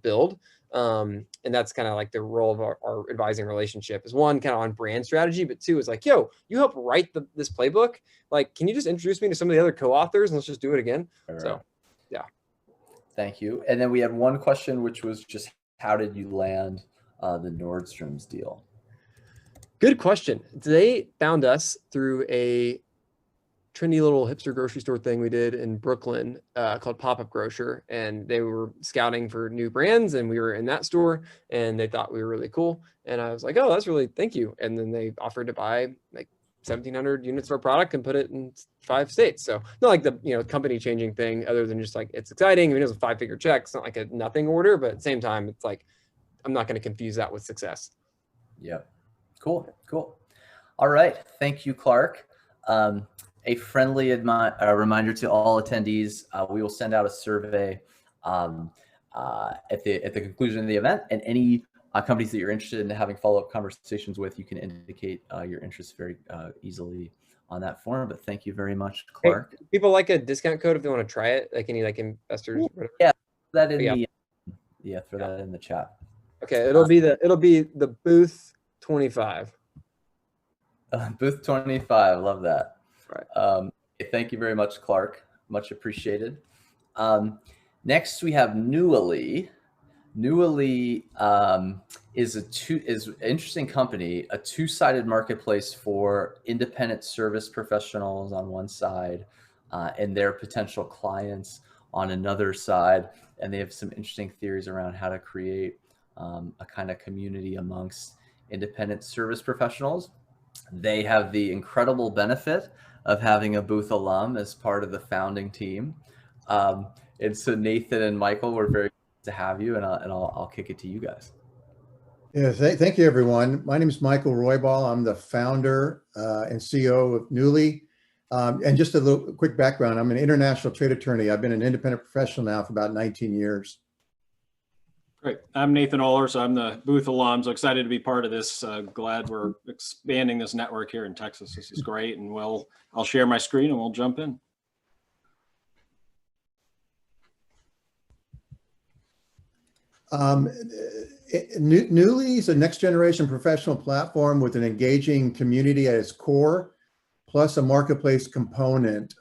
build. And that's kind of like the role of our advising relationship, is one, kind of on brand strategy, but two is like, yo, you help write this playbook. Like, can you just introduce me to some of the other co-authors and let's just do it again? Right. So, yeah. Thank you. And then we had one question, which was just, how did you land the Nordstrom's deal? Good question. They found us through a trendy little hipster grocery store thing we did in Brooklyn called Pop-Up Grocer. And they were scouting for new brands, and we were in that store, and they thought we were really cool. And I was like, oh, that's really, thank you. And then they offered to buy like 1,700 units of our product and put it in 5 states. So not like the company changing thing, other than just like, it's exciting. I mean, it was a 5-figure check. It's not like a nothing order, but at the same time, it's like, I'm not going to confuse that with success. Yeah. Cool. All right. Thank you, Clark. A friendly reminder to all attendees, we will send out a survey at the conclusion of the event. And any companies that you're interested in having follow-up conversations with, you can indicate your interest very easily on that form. But thank you very much, Clark. Hey, people like a discount code if they want to try it, like any like investors. Yeah, that in throw Yeah. that in the chat. Okay, it'll be the booth 25. Booth 25, love that. Right. Thank you very much, Clark. Much appreciated. Next, we have Newly. Newly is an interesting company, a two-sided marketplace for independent service professionals on one side and their potential clients on another side. And they have some interesting theories around how to create a kind of community amongst independent service professionals. They have the incredible benefit of having a Booth alum as part of the founding team. And so Nathan and Michael, we're very glad to have you, and I'll kick it to you guys. Yeah, thank you, everyone. My name is Michael Roybal. I'm the founder and CEO of Newly. And just a little quick background, I'm an international trade attorney. I've been an independent professional now for about 19 years. Great. I'm Nathan Ohlers. I'm the Booth alum. So excited to be part of this. Glad we're expanding this network here in Texas. This is great. And I'll share my screen and we'll jump in. Newly is a next generation professional platform with an engaging community at its core, plus a marketplace component.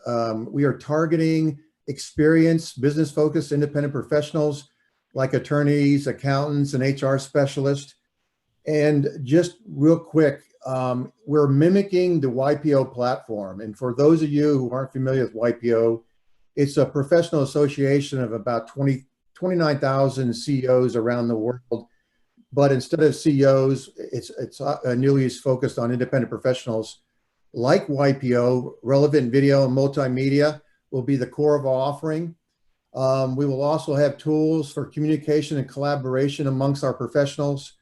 We are targeting experienced, business-focused independent professionals like attorneys, accountants, and HR specialists. And just real quick, we're mimicking the YPO platform. And for those of you who aren't familiar with YPO, it's a professional association of about 29,000 CEOs around the world. But instead of CEOs, it's Newly is focused on independent professionals. Like YPO, relevant video and multimedia will be the core of our offering. We will also have tools for communication and collaboration amongst our professionals.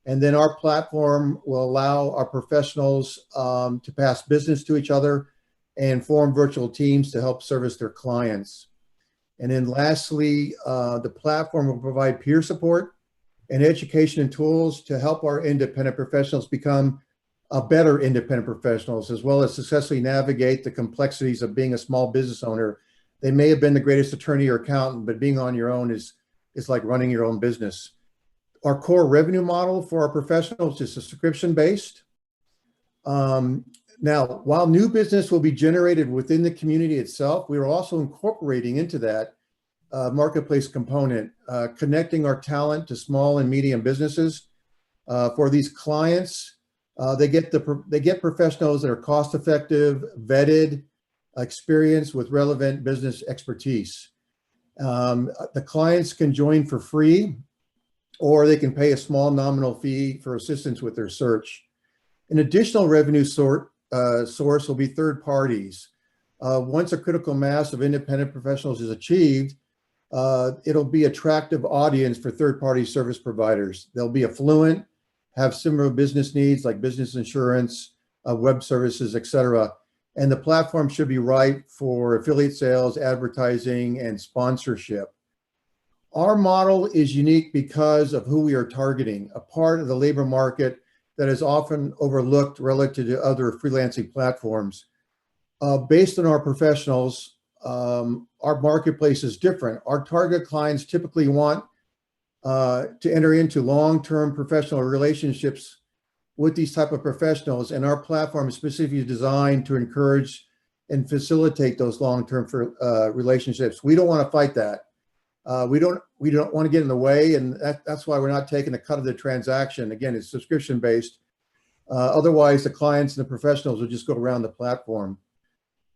And then our platform will allow our professionals to pass business to each other and form virtual teams to help service their clients. And then lastly, the platform will provide peer support and education and tools to help our independent professionals become better independent professionals, as well as successfully navigate the complexities of being a small business owner. They may have been the greatest attorney or accountant, but being on your own is like running your own business. Our core revenue model for our professionals is subscription-based. Now, while new business will be generated within the community itself, we are also incorporating into that marketplace component, connecting our talent to small and medium businesses. For these clients, they get professionals that are cost-effective, vetted, experienced with relevant business expertise. The clients can join for free, or they can pay a small nominal fee for assistance with their search. An additional revenue source will be third parties. Once a critical mass of independent professionals is achieved, it'll be attractive audience for third-party service providers. They'll be affluent, have similar business needs like business insurance, web services, etc. And the platform should be right for affiliate sales, advertising, and sponsorship. Our model is unique because of who we are targeting, a part of the labor market that is often overlooked relative to other freelancing platforms. Based on our professionals, our marketplace is different. Our target clients typically want to enter into long-term professional relationships with these type of professionals, and our platform is specifically designed to encourage and facilitate those long-term relationships. We don't want to fight that. We don't want to get in the way, and that's why we're not taking a cut of the transaction. Again, it's subscription-based. Otherwise, the clients and the professionals will just go around the platform.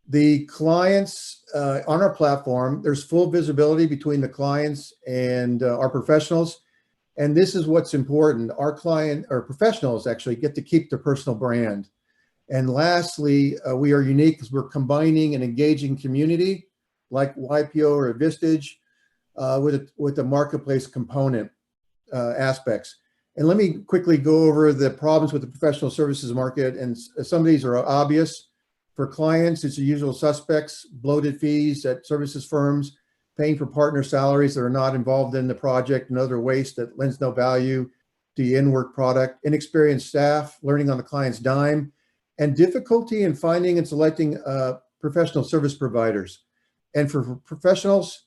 The clients on our platform, there's full visibility between the clients and our professionals. And this is what's important. Our professionals actually get to keep their personal brand. And lastly, we are unique because we're combining an engaging community like YPO or Vistage with the marketplace component aspects. And let me quickly go over the problems with the professional services market. And some of these are obvious. For clients, it's the usual suspects, bloated fees at services firms, paying for partner salaries that are not involved in the project, and other waste that lends no value to the in-work product, inexperienced staff, learning on the client's dime, and difficulty in finding and selecting professional service providers. And for professionals,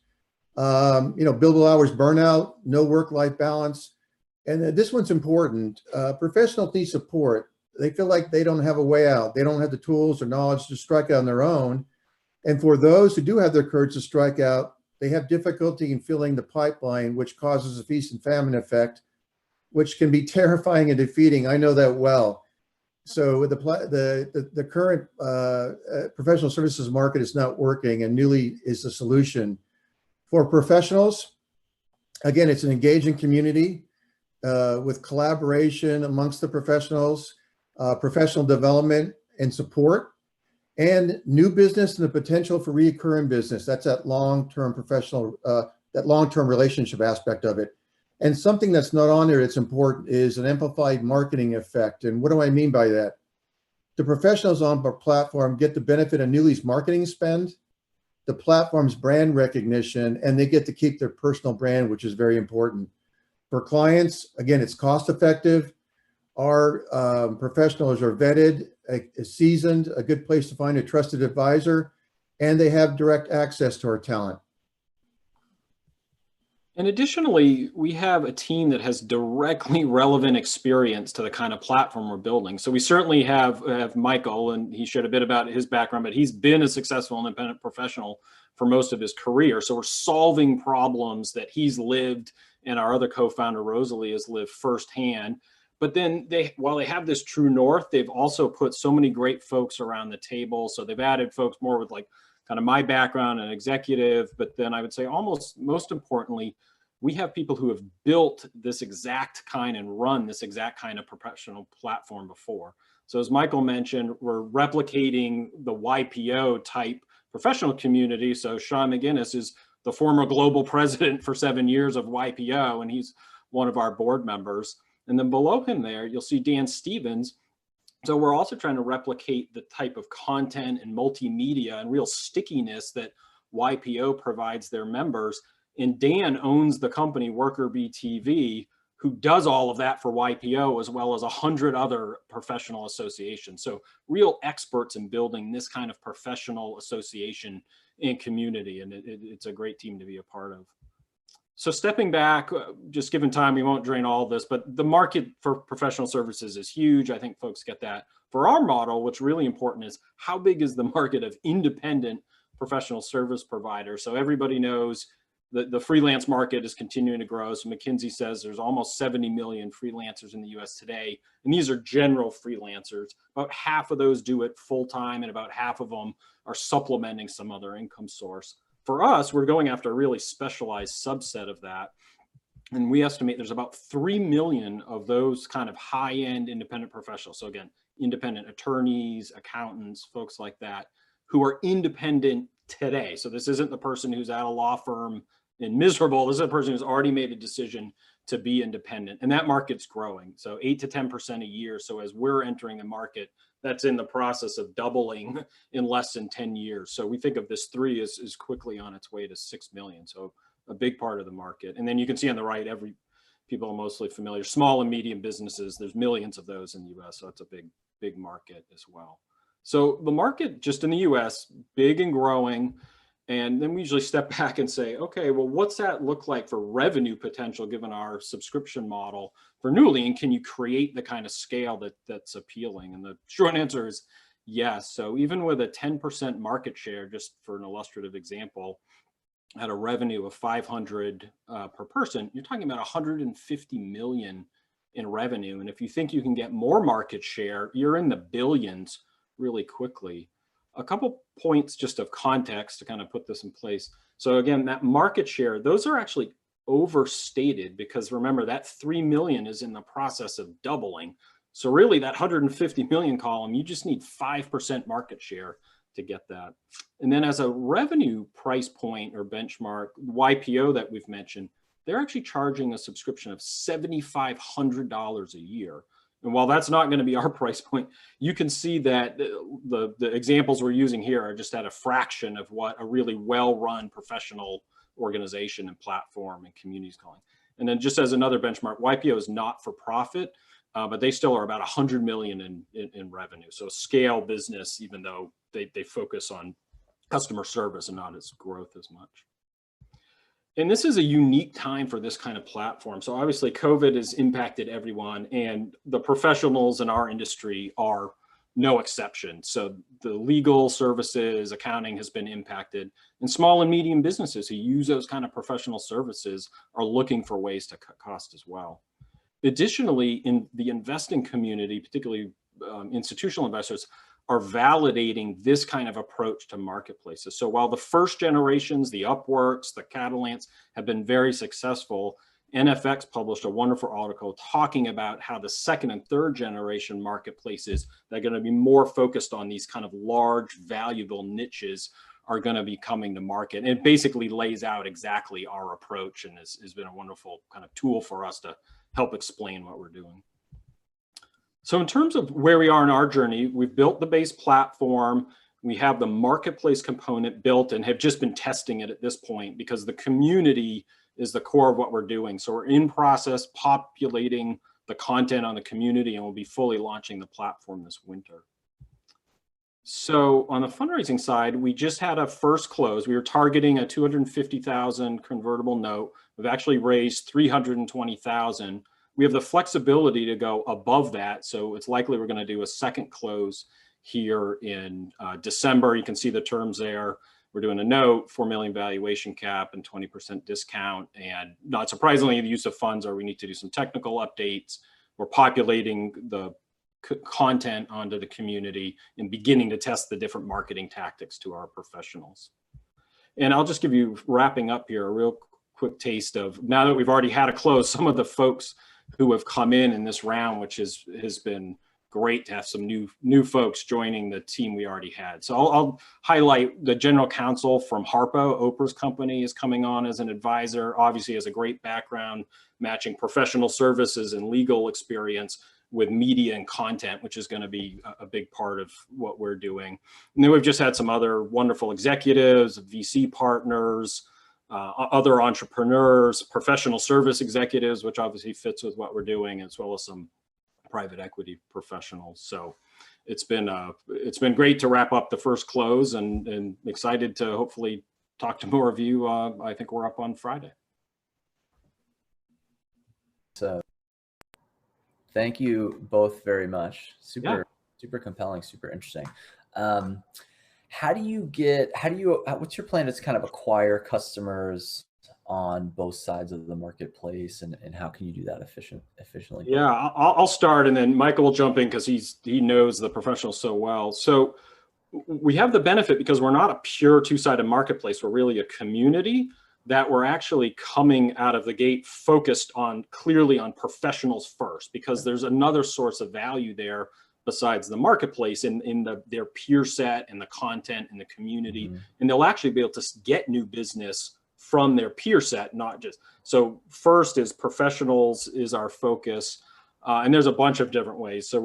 billable hours burnout, no work-life balance. And this one's important. Professionals need support. They feel like they don't have a way out. They don't have the tools or knowledge to strike out on their own. And for those who do have their courage to strike out, they have difficulty in filling the pipeline, which causes a feast and famine effect, which can be terrifying and defeating. I know that well. So the current professional services market is not working, and Newly is the solution. For professionals, again, it's an engaging community with collaboration amongst the professionals, professional development and support, and new business and the potential for recurring business. That's that long-term professional, that long-term relationship aspect of it. And something that's not on there that's important is an amplified marketing effect. And what do I mean by that? The professionals on our platform get the benefit of Newly's marketing spend, the platform's brand recognition, and they get to keep their personal brand, which is very important. For clients, again, it's cost effective. Our professionals are vetted, seasoned, a good place to find a trusted advisor, and they have direct access to our talent. And additionally, we have a team that has directly relevant experience to the kind of platform we're building. So we certainly have Michael, and he shared a bit about his background, but he's been a successful independent professional for most of his career. So we're solving problems that he's lived, and our other co-founder, Rosalie, has lived firsthand. But then while they have this true north, they've also put so many great folks around the table. So they've added folks more with like kind of my background and executive, but then I would say almost most importantly, we have people who have built this exact kind and run this exact kind of professional platform before. So as Michael mentioned, we're replicating the YPO type professional community. So Sean McGinnis is the former global president for 7 years of YPO, and he's one of our board members. And then below him there, you'll see Dan Stevens. So we're also trying to replicate the type of content and multimedia and real stickiness that YPO provides their members. And Dan owns the company Worker Bee TV, who does all of that for YPO, as well as 100 other professional associations. So real experts in building this kind of professional association and community. And it's a great team to be a part of. So stepping back, just given time, we won't drain all of this, but the market for professional services is huge. I think folks get that. For our model, what's really important is how big is the market of independent professional service providers? So everybody knows that the freelance market is continuing to grow. So McKinsey says there's almost 70 million freelancers in the US today. And these are general freelancers. About half of those do it full time, and about half of them are supplementing some other income source. For us, we're going after a really specialized subset of that. And we estimate there's about 3 million of those kind of high-end independent professionals. So again, independent attorneys, accountants, folks like that, who are independent today. So this isn't the person who's at a law firm and miserable. This is a person who's already made a decision to be independent. And that market's growing. So 8 to 10% a year. So as we're entering a market that's in the process of doubling in less than 10 years. So we think of this 3 as quickly on its way to 6 million. So a big part of the market. And then you can see on the right, people are mostly familiar, small and medium businesses, there's millions of those in the US. So it's a big market as well. So the market just in the US, big and growing. And then we usually step back and say, okay, well, what's that look like for revenue potential given our subscription model for Newly? And can you create the kind of scale that's appealing? And the short answer is yes. So even with a 10% market share, just for an illustrative example, at a revenue of 500 per person, you're talking about 150 million in revenue. And if you think you can get more market share, you're in the billions really quickly. A couple points just of context to kind of put this in place. So again, that market share, those are actually overstated because remember that 3 million is in the process of doubling. So really that 150 million column, you just need 5% market share to get that. And then as a revenue price point or benchmark, YPO that we've mentioned, they're actually charging a subscription of $7,500 a year. And while that's not going to be our price point, you can see that the examples we're using here are just at a fraction of what a really well-run professional organization and platform and communities calling. And then just as another benchmark, YPO is not for profit, but they still are about 100 million in revenue. So scale business, even though they focus on customer service and not its growth as much. And this is a unique time for this kind of platform. So obviously COVID has impacted everyone, and the professionals in our industry are no exception. So the legal services, accounting has been impacted, and small and medium businesses who use those kind of professional services are looking for ways to cut costs as well. Additionally, in the investing community, particularly institutional investors, are validating this kind of approach to marketplaces. So while the first generations, the Upworks, the Catalants, have been very successful, NFX published a wonderful article talking about how the second and third generation marketplaces that are going to be more focused on these kind of large, valuable niches are going to be coming to market. And it basically lays out exactly our approach, and has been a wonderful kind of tool for us to help explain what we're doing. So in terms of where we are in our journey, we've built the base platform. We have the marketplace component built and have just been testing it at this point because the community is the core of what we're doing. So we're in process populating the content on the community, and we'll be fully launching the platform this winter. So on the fundraising side, we just had a first close. We were targeting a 250,000 convertible note. We've actually raised 320,000. We have the flexibility to go above that. So it's likely we're going to do a second close here in December. You can see the terms there. We're doing a note, 4 million valuation cap and 20% discount. And not surprisingly, the use of funds are we need to do some technical updates. We're populating the content onto the community and beginning to test the different marketing tactics to our professionals. And I'll just give you, wrapping up here, a real quick taste of, now that we've already had a close, some of the folks who have come in this round, which has been great to have some new folks joining the team we already had. So I'll highlight the general counsel from Harpo, Oprah's company, is coming on as an advisor. Obviously has a great background matching professional services and legal experience with media and content, which is going to be a big part of what we're doing. And then we've just had some other wonderful executives, VC partners, other entrepreneurs, professional service executives, which obviously fits with what we're doing, as well as some private equity professionals. So it's been great to wrap up the first close, and excited to hopefully talk to more of you. I think we're up on Friday. So thank you both very much. Super compelling, super interesting. What's your plan to kind of acquire customers on both sides of the marketplace, and how can you do that efficiently? Yeah, I'll start, and then Michael will jump in because he knows the professionals so well. So we have the benefit, because we're not a pure two-sided marketplace, we're really a community, that we're actually coming out of the gate focused clearly on professionals first, because there's another source of value there besides the marketplace in their peer set and the content and the community. Mm-hmm. And they'll actually be able to get new business from their peer set, not just. So first is professionals is our focus. And there's a bunch of different ways. So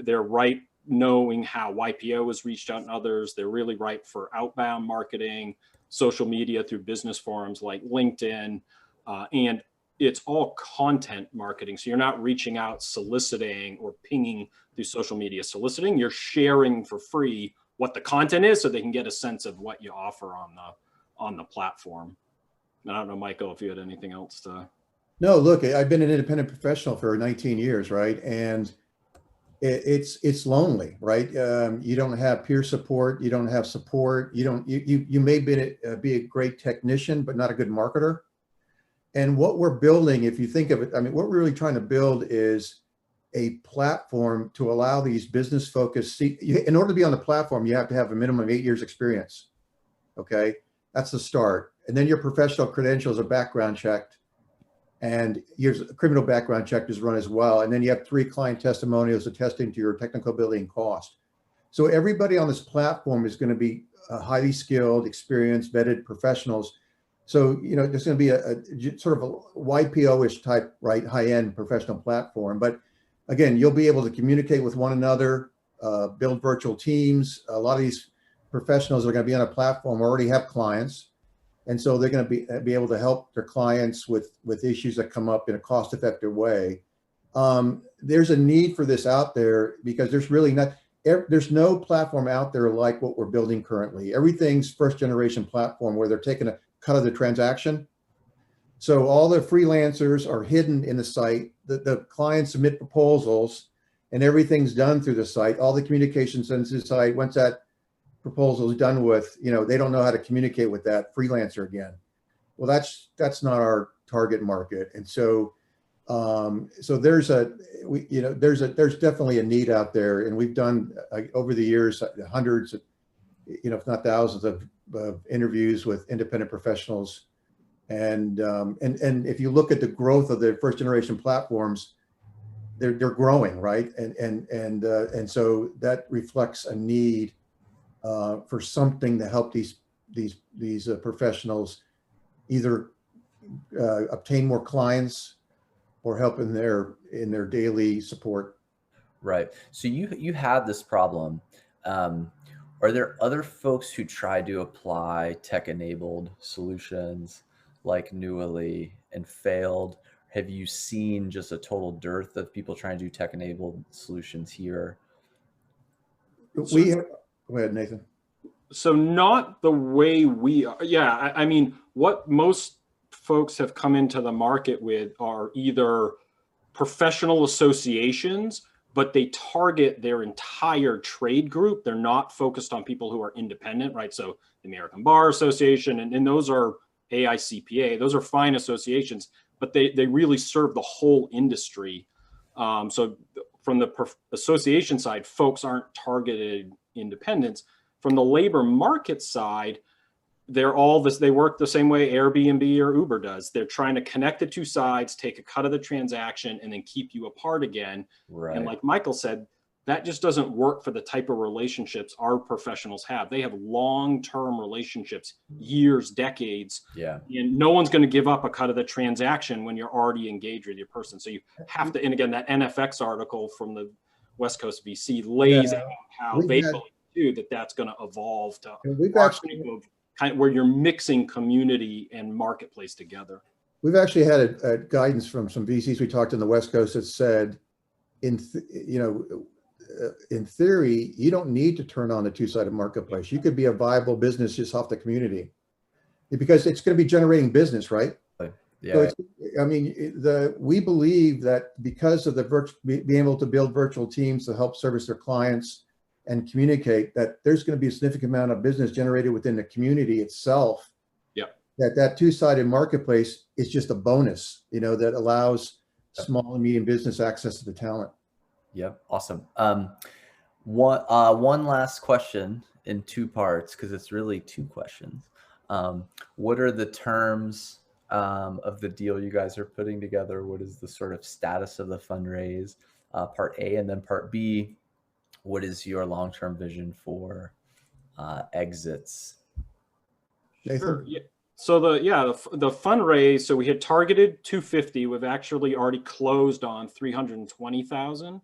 they're right knowing how YPO has reached out and others. They're really right for outbound marketing, social media through business forums like LinkedIn, and it's all content marketing. So you're not reaching out, soliciting or pinging through social media soliciting. You're sharing for free what the content is, so they can get a sense of what you offer on the platform. And I don't know, Michael, if you had anything else to. No, look, I've been an independent professional for 19 years, right? And it's lonely, right? You don't have peer support. You don't have support. You may be a great technician, but not a good marketer. And what we're building, if you think of it, I mean, what we're really trying to build is a platform to allow these business focused, in order to be on the platform, you have to have a minimum of 8 years experience. Okay. That's the start. And then your professional credentials are background checked, and your criminal background check is run as well. And then you have 3 client testimonials attesting to your technical ability and cost. So everybody on this platform is going to be highly skilled, experienced, vetted professionals. So, there's going to be a sort of a YPO-ish type, right, high-end professional platform. But again, you'll be able to communicate with one another, build virtual teams. A lot of these professionals that are going to be on a platform already have clients. And so they're going to be able to help their clients with issues that come up in a cost-effective way. There's a need for this out there because there's no platform out there like what we're building currently. Everything's first generation platform where they're taking a cut of the transaction. So all the freelancers are hidden in the site. The clients submit proposals and everything's done through the site. All the communication sends to the site. Once that proposal is done with, they don't know how to communicate with that freelancer again. Well, that's not our target market. And so there's definitely a need out there, and we've done over the years hundreds, if not thousands of interviews with independent professionals, and if you look at the growth of the first generation platforms, they're growing, right? And so that reflects a need for something to help these professionals either obtain more clients or help in their daily support. Right. So you had this problem. Are there other folks who try to apply tech-enabled solutions like Newly and failed? Have you seen just a total dearth of people trying to do tech-enabled solutions here? Go ahead, Nathan. So not the way we are. Yeah, I mean, what most folks have come into the market with are either professional associations, but they target their entire trade group. They're not focused on people who are independent, right? So the American Bar Association, and those are AICPA, those are fine associations, but they really serve the whole industry. So from the association side, folks aren't targeted independents. From the labor market side, they're all this, they work the same way Airbnb or Uber does. They're trying to connect the two sides, take a cut of the transaction, and then keep you apart again. Right. And like Michael said, that just doesn't work for the type of relationships our professionals have. They have long-term relationships, years, decades. Yeah. And no one's going to give up a cut of the transaction when you're already engaged with your person. So you have to, and again, that NFX article from the West Coast VC lays out how they believe too that's going to evolve to kind of where you're mixing community and marketplace together. We've actually had a guidance from some VCs we talked to in the West Coast that said, in theory, you don't need to turn on the two-sided marketplace. You could be a viable business just off the community, because it's going to be generating business, right? Yeah. So we believe that because of being able to build virtual teams to help service their clients and communicate, that there's going to be a significant amount of business generated within the community itself. Yeah. That two-sided marketplace is just a bonus, that allows small and medium business access to the talent. Yeah, awesome. One last question in two parts, because it's really two questions. What are the terms of the deal you guys are putting together? What is the sort of status of the fundraise? Part A, and then part B, what is your long-term vision for exits? Sure. Yeah. So the fundraise, so we had targeted 250. We've actually already closed on 320,000.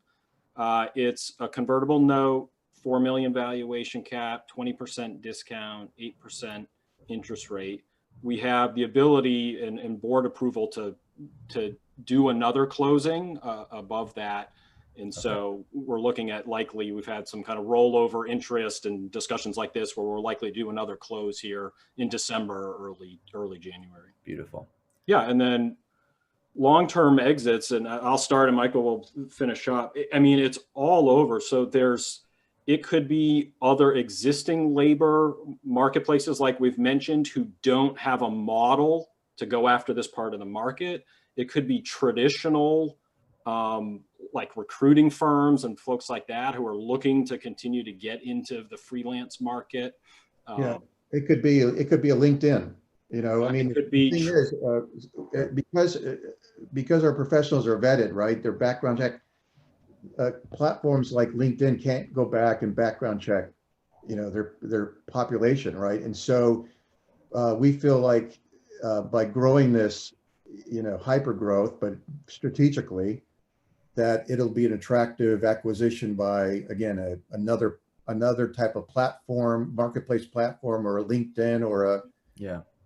It's a convertible note, 4 million valuation cap, 20% discount, 8% interest rate. We have the ability and board approval to do another closing above that. And so we're looking at likely, we've had some kind of rollover interest and discussions like this where we're likely to do another close here in December or early January. Beautiful. Yeah. And then long-term exits, and I'll start and Michael will finish up. I mean, it's all over. So it could be other existing labor marketplaces, like we've mentioned, who don't have a model to go after this part of the market. It could be traditional, like recruiting firms and folks like that who are looking to continue to get into the freelance market. It could be a LinkedIn. It could be the thing is, because our professionals are vetted, right? Their background check platforms like LinkedIn can't go back and background check, their population, right? And so we feel like by growing this, hyper growth, but strategically, that it'll be an attractive acquisition by, again, another type of platform, marketplace platform, or a LinkedIn, or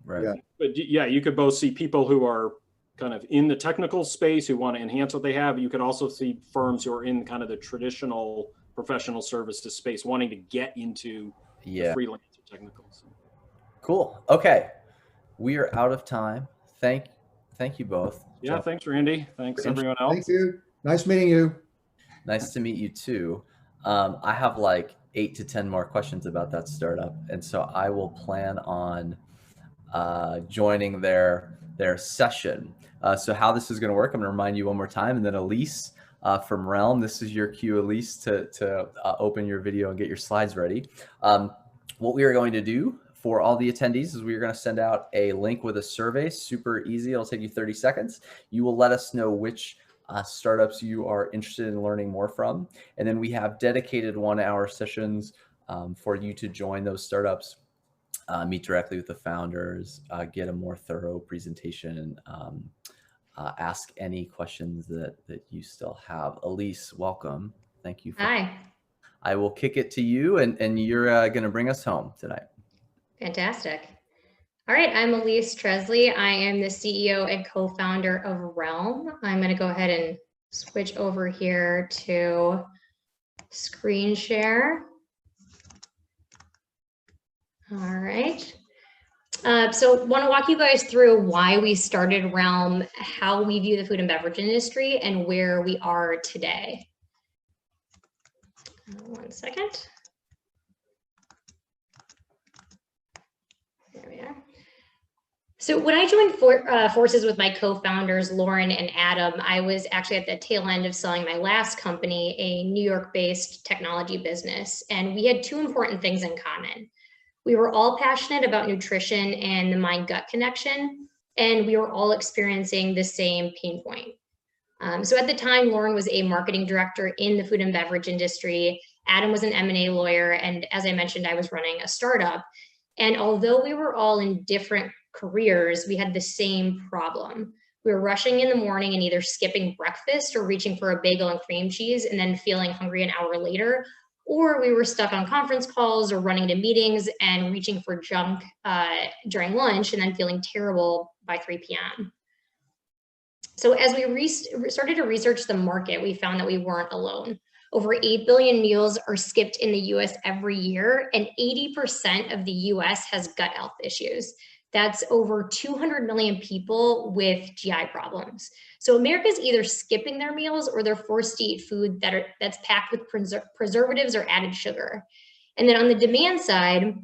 Right. Yeah. But yeah, you could both see people who are kind of in the technical space who want to enhance what they have. You could also see firms who are in kind of the traditional professional services space wanting to get into the freelance or technical. So. Cool. Okay. We are out of time. Thank you both. Yeah, thanks, Randy. Thanks, everyone else. Thank you. Nice meeting you. Nice to meet you too. I have like 8 to 10 more questions about that startup, and so I will plan on joining their session. So how this is going to work, I'm going to remind you one more time, and then Elise from Realm, this is your cue, Elise, to open your video and get your slides ready. What we are going to do for all the attendees is we are going to send out a link with a survey. Super easy. It'll take you 30 seconds. You will let us know which startups you are interested in learning more from. And then we have dedicated 1-hour sessions for you to join those startups, meet directly with the founders, get a more thorough presentation, and ask any questions that you still have. Elise, welcome. Thank you. Hi. I will kick it to you, and you're going to bring us home tonight. Fantastic. All right, I'm Elise Tresley. I am the CEO and co-founder of Realm. I'm going to go ahead and switch over here to screen share. All right. So want to walk you guys through why we started Realm, how we view the food and beverage industry, and where we are today. One second. There we are. So when I joined forces with my co-founders, Lauren and Adam, I was actually at the tail end of selling my last company, a New York-based technology business. And we had 2 important things in common. We were all passionate about nutrition and the mind-gut connection, and we were all experiencing the same pain point. So at the time, Lauren was a marketing director in the food and beverage industry. Adam was an M&A lawyer. And as I mentioned, I was running a startup. And although we were all in different careers, we had the same problem. We were rushing in the morning and either skipping breakfast or reaching for a bagel and cream cheese and then feeling hungry an hour later, or we were stuck on conference calls or running to meetings and reaching for junk during lunch and then feeling terrible by 3 p.m. So as we started to research the market, we found that we weren't alone. Over 8 billion meals are skipped in the US every year, and 80% of the US has gut health issues. That's over 200 million people with GI problems. So America's either skipping their meals or they're forced to eat food that's packed with preservatives or added sugar. And then on the demand side,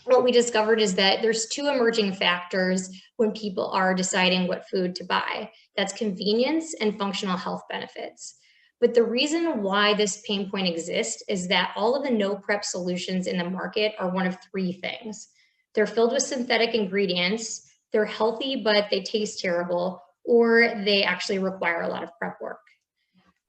what we discovered is that there's 2 emerging factors when people are deciding what food to buy. That's convenience and functional health benefits. But the reason why this pain point exists is that all of the no prep solutions in the market are one of 3 things. They're filled with synthetic ingredients, they're healthy, but they taste terrible, or they actually require a lot of prep work.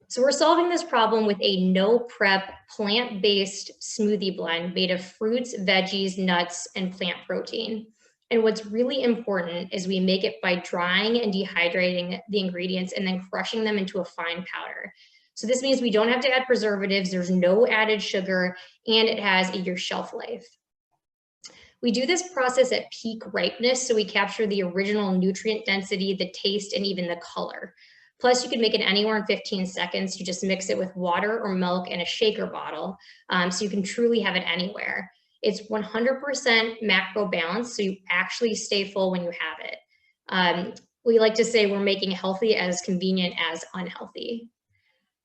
So we're solving this problem with a no prep plant-based smoothie blend made of fruits, veggies, nuts, and plant protein. And what's really important is we make it by drying and dehydrating the ingredients and then crushing them into a fine powder. So this means we don't have to add preservatives, there's no added sugar, and it has a year shelf life. We do this process at peak ripeness, so we capture the original nutrient density, the taste, and even the color. Plus, you can make it anywhere in 15 seconds. You just mix it with water or milk in a shaker bottle, so you can truly have it anywhere. It's 100% macro balanced, so you actually stay full when you have it. We like to say we're making healthy as convenient as unhealthy.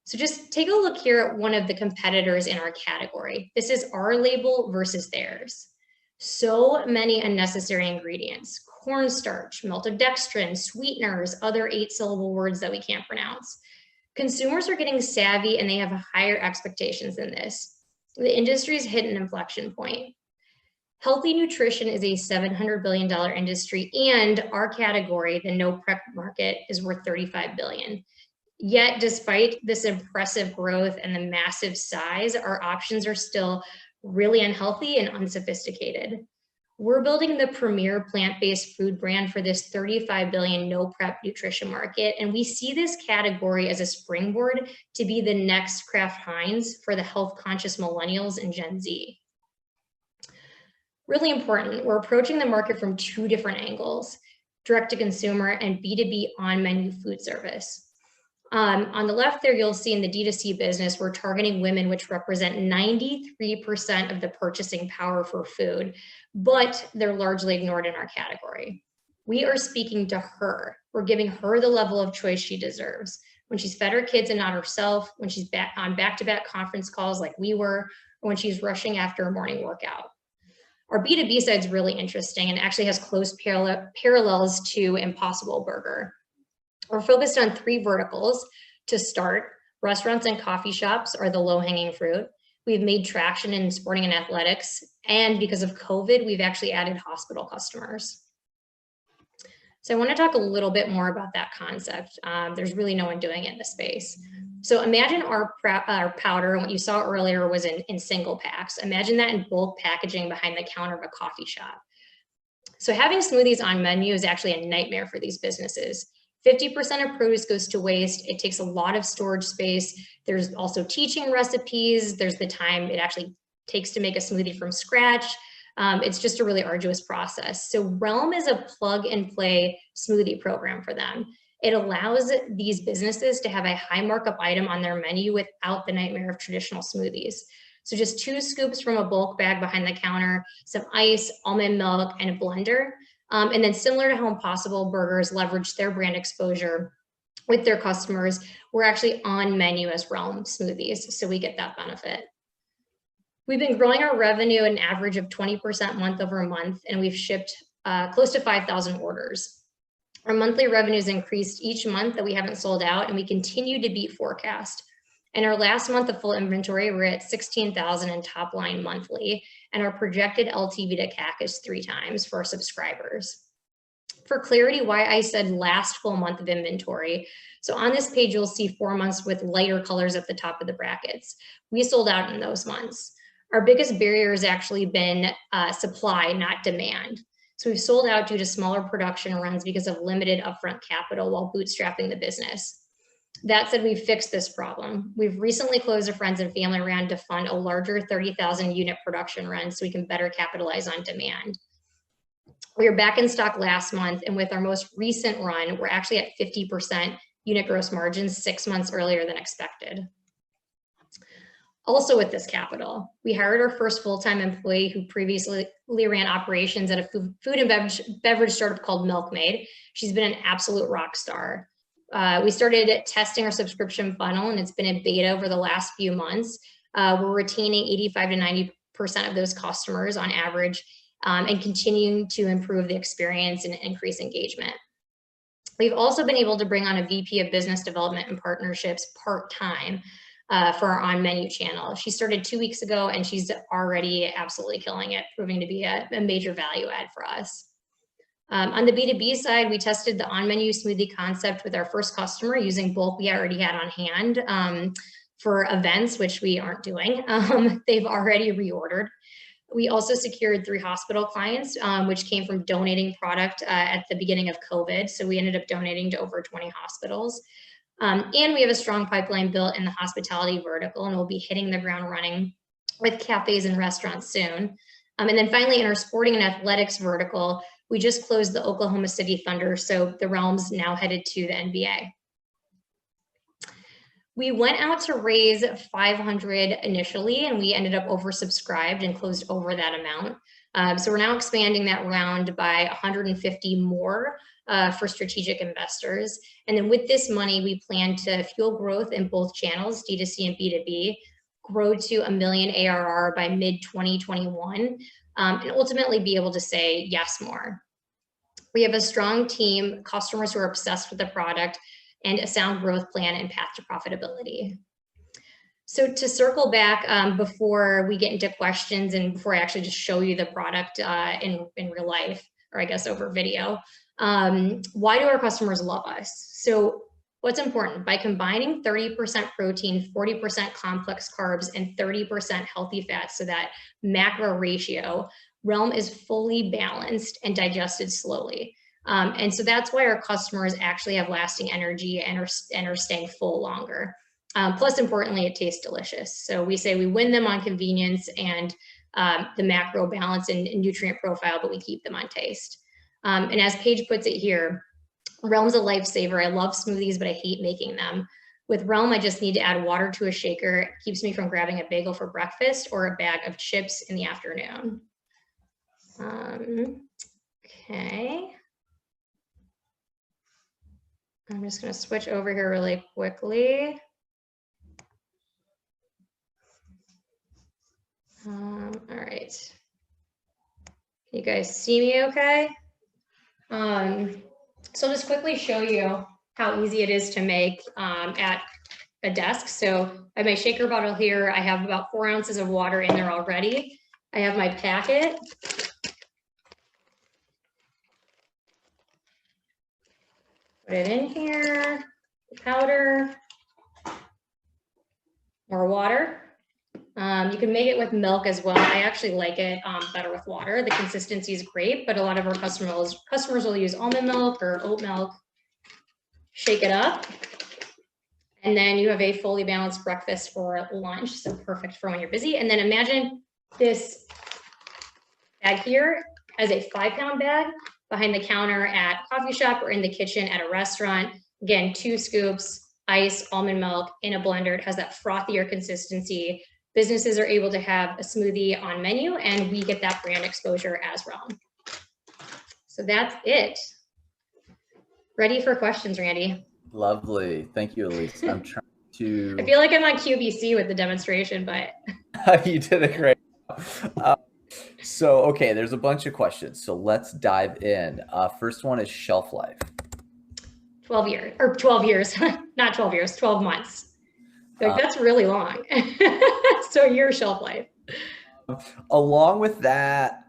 So just take a look here at one of the competitors in our category. This is our label versus theirs. So many unnecessary ingredients: cornstarch, maltodextrin, sweeteners, other 8-syllable words that we can't pronounce. Consumers are getting savvy and they have higher expectations than this. The industry's hit an inflection point. Healthy nutrition is a $700 billion industry, and our category, the no prep market, is worth $35 billion. Yet, despite this impressive growth and the massive size, our options are still really unhealthy and unsophisticated. We're building the premier plant-based food brand for this $35 billion no prep nutrition market, and we see this category as a springboard to be the next Kraft Heinz for the health-conscious millennials and Gen Z. Really important, we're approaching the market from 2 different angles, direct to consumer and B2B on-menu food service. On the left there, you'll see in the D2C business, we're targeting women, which represent 93% of the purchasing power for food, but they're largely ignored in our category. We are speaking to her. We're giving her the level of choice she deserves. When she's fed her kids and not herself, when she's on back-to-back conference calls like we were, or when she's rushing after a morning workout. Our B2B side is really interesting and actually has close parallels to Impossible Burger. We're focused on 3 verticals to start. Restaurants and coffee shops are the low-hanging fruit. We've made traction in sporting and athletics, and because of COVID, we've actually added hospital customers. So I want to talk a little bit more about that concept. There's really no one doing it in the space. So imagine our powder, and what you saw earlier was in single packs. Imagine that in bulk packaging behind the counter of a coffee shop. So having smoothies on menu is actually a nightmare for these businesses. 50% of produce goes to waste. It takes a lot of storage space. There's also teaching recipes. There's the time it actually takes to make a smoothie from scratch. It's just a really arduous process. So Realm is a plug and play smoothie program for them. It allows these businesses to have a high markup item on their menu without the nightmare of traditional smoothies. So just 2 scoops from a bulk bag behind the counter, some ice, almond milk, and a blender. And then similar to how Impossible Burgers leverage their brand exposure with their customers, we're actually on menu as Realm smoothies, so we get that benefit. We've been growing our revenue at an average of 20% month over month, and we've shipped close to 5,000 orders. Our monthly revenues increased each month that we haven't sold out, and we continue to beat forecast. In our last month of full inventory, we're at 16,000 in top line monthly, and our projected LTV to CAC is 3 times for our subscribers. For clarity, why I said last full month of inventory. So on this page, you'll see 4 months with lighter colors at the top of the brackets. We sold out in those months. Our biggest barrier has actually been supply, not demand. So we've sold out due to smaller production runs because of limited upfront capital while bootstrapping the business. That said, we've fixed this problem. We've recently closed a friends and family round to fund a larger 30,000 unit production run so we can better capitalize on demand. We were back in stock last month, and with our most recent run, we're actually at 50% unit gross margins 6 months earlier than expected. Also with this capital, we hired our first full-time employee who previously ran operations at a food and beverage startup called Milkmaid. She's been an absolute rock star. We started testing our subscription funnel, and it's been in beta over the last few months. We're retaining 85 to 90% of those customers on average, and continuing to improve the experience and increase engagement. We've also been able to bring on a VP of business development and partnerships part-time for our on-menu channel. She started 2 weeks ago, and she's already absolutely killing it, proving to be a major value add for us. On the B2B side, we tested the on-menu smoothie concept with our first customer using bulk we already had on hand for events, which we aren't doing. They've already reordered. We also secured 3 hospital clients, which came from donating product at the beginning of COVID. So we ended up donating to over 20 hospitals. And we have a strong pipeline built in the hospitality vertical, and we'll be hitting the ground running with cafes and restaurants soon. And then finally, in our sporting and athletics vertical, we just closed the Oklahoma City Thunder, so the Realm's now headed to the NBA. We went out to raise 500 initially, and we ended up oversubscribed and closed over that amount. So we're now expanding that round by 150 more for strategic investors. And then with this money, we plan to fuel growth in both channels, D2C and B2B, grow to $1 million ARR by mid-2021, and ultimately be able to say yes more. We have a strong team, customers who are obsessed with the product, and a sound growth plan and path to profitability. So to circle back before we get into questions and before I actually just show you the product in real life, or I guess over video, why do our customers love us? So what's important? By combining 30% protein, 40% complex carbs, and 30% healthy fats, so that macro ratio, Realm is fully balanced and digested slowly. And so that's why our customers actually have lasting energy and are staying full longer. Plus, importantly, it tastes delicious. So we say we win them on convenience and the macro balance and nutrient profile, but we keep them on taste. And as Paige puts it here, Realm's a lifesaver. I love smoothies, but I hate making them. With Realm, I just need to add water to a shaker. It keeps me from grabbing a bagel for breakfast or a bag of chips in the afternoon. Okay. I'm just going to switch over here really quickly. All right. Can you guys see me okay? So I'll just quickly show you how easy it is to make at a desk. So I have my shaker bottle here. I have about 4 ounces of water in there already. I have my packet. Put it in here, powder, more water. You can make it with milk as well. I actually like it better with water. The consistency is great, but a lot of our customers will use almond milk or oat milk. Shake it up. And then you have a fully balanced breakfast for lunch. So perfect for when you're busy. And then imagine this bag here as a 5-pound bag behind the counter at a coffee shop or in the kitchen at a restaurant. Again, 2 scoops, ice, almond milk in a blender. It has that frothier consistency. Businesses are able to have a smoothie on menu, and we get that brand exposure as well. So that's it. Ready for questions, Randy? Lovely. Thank you, Elise. I'm trying to... I feel like I'm on QVC with the demonstration, but... You did a great job. So, okay, there's a bunch of questions. So let's dive in. First one is shelf life. 12 years, or 12 years, not 12 years, 12 months. Like, that's really long. So your shelf life. Along with that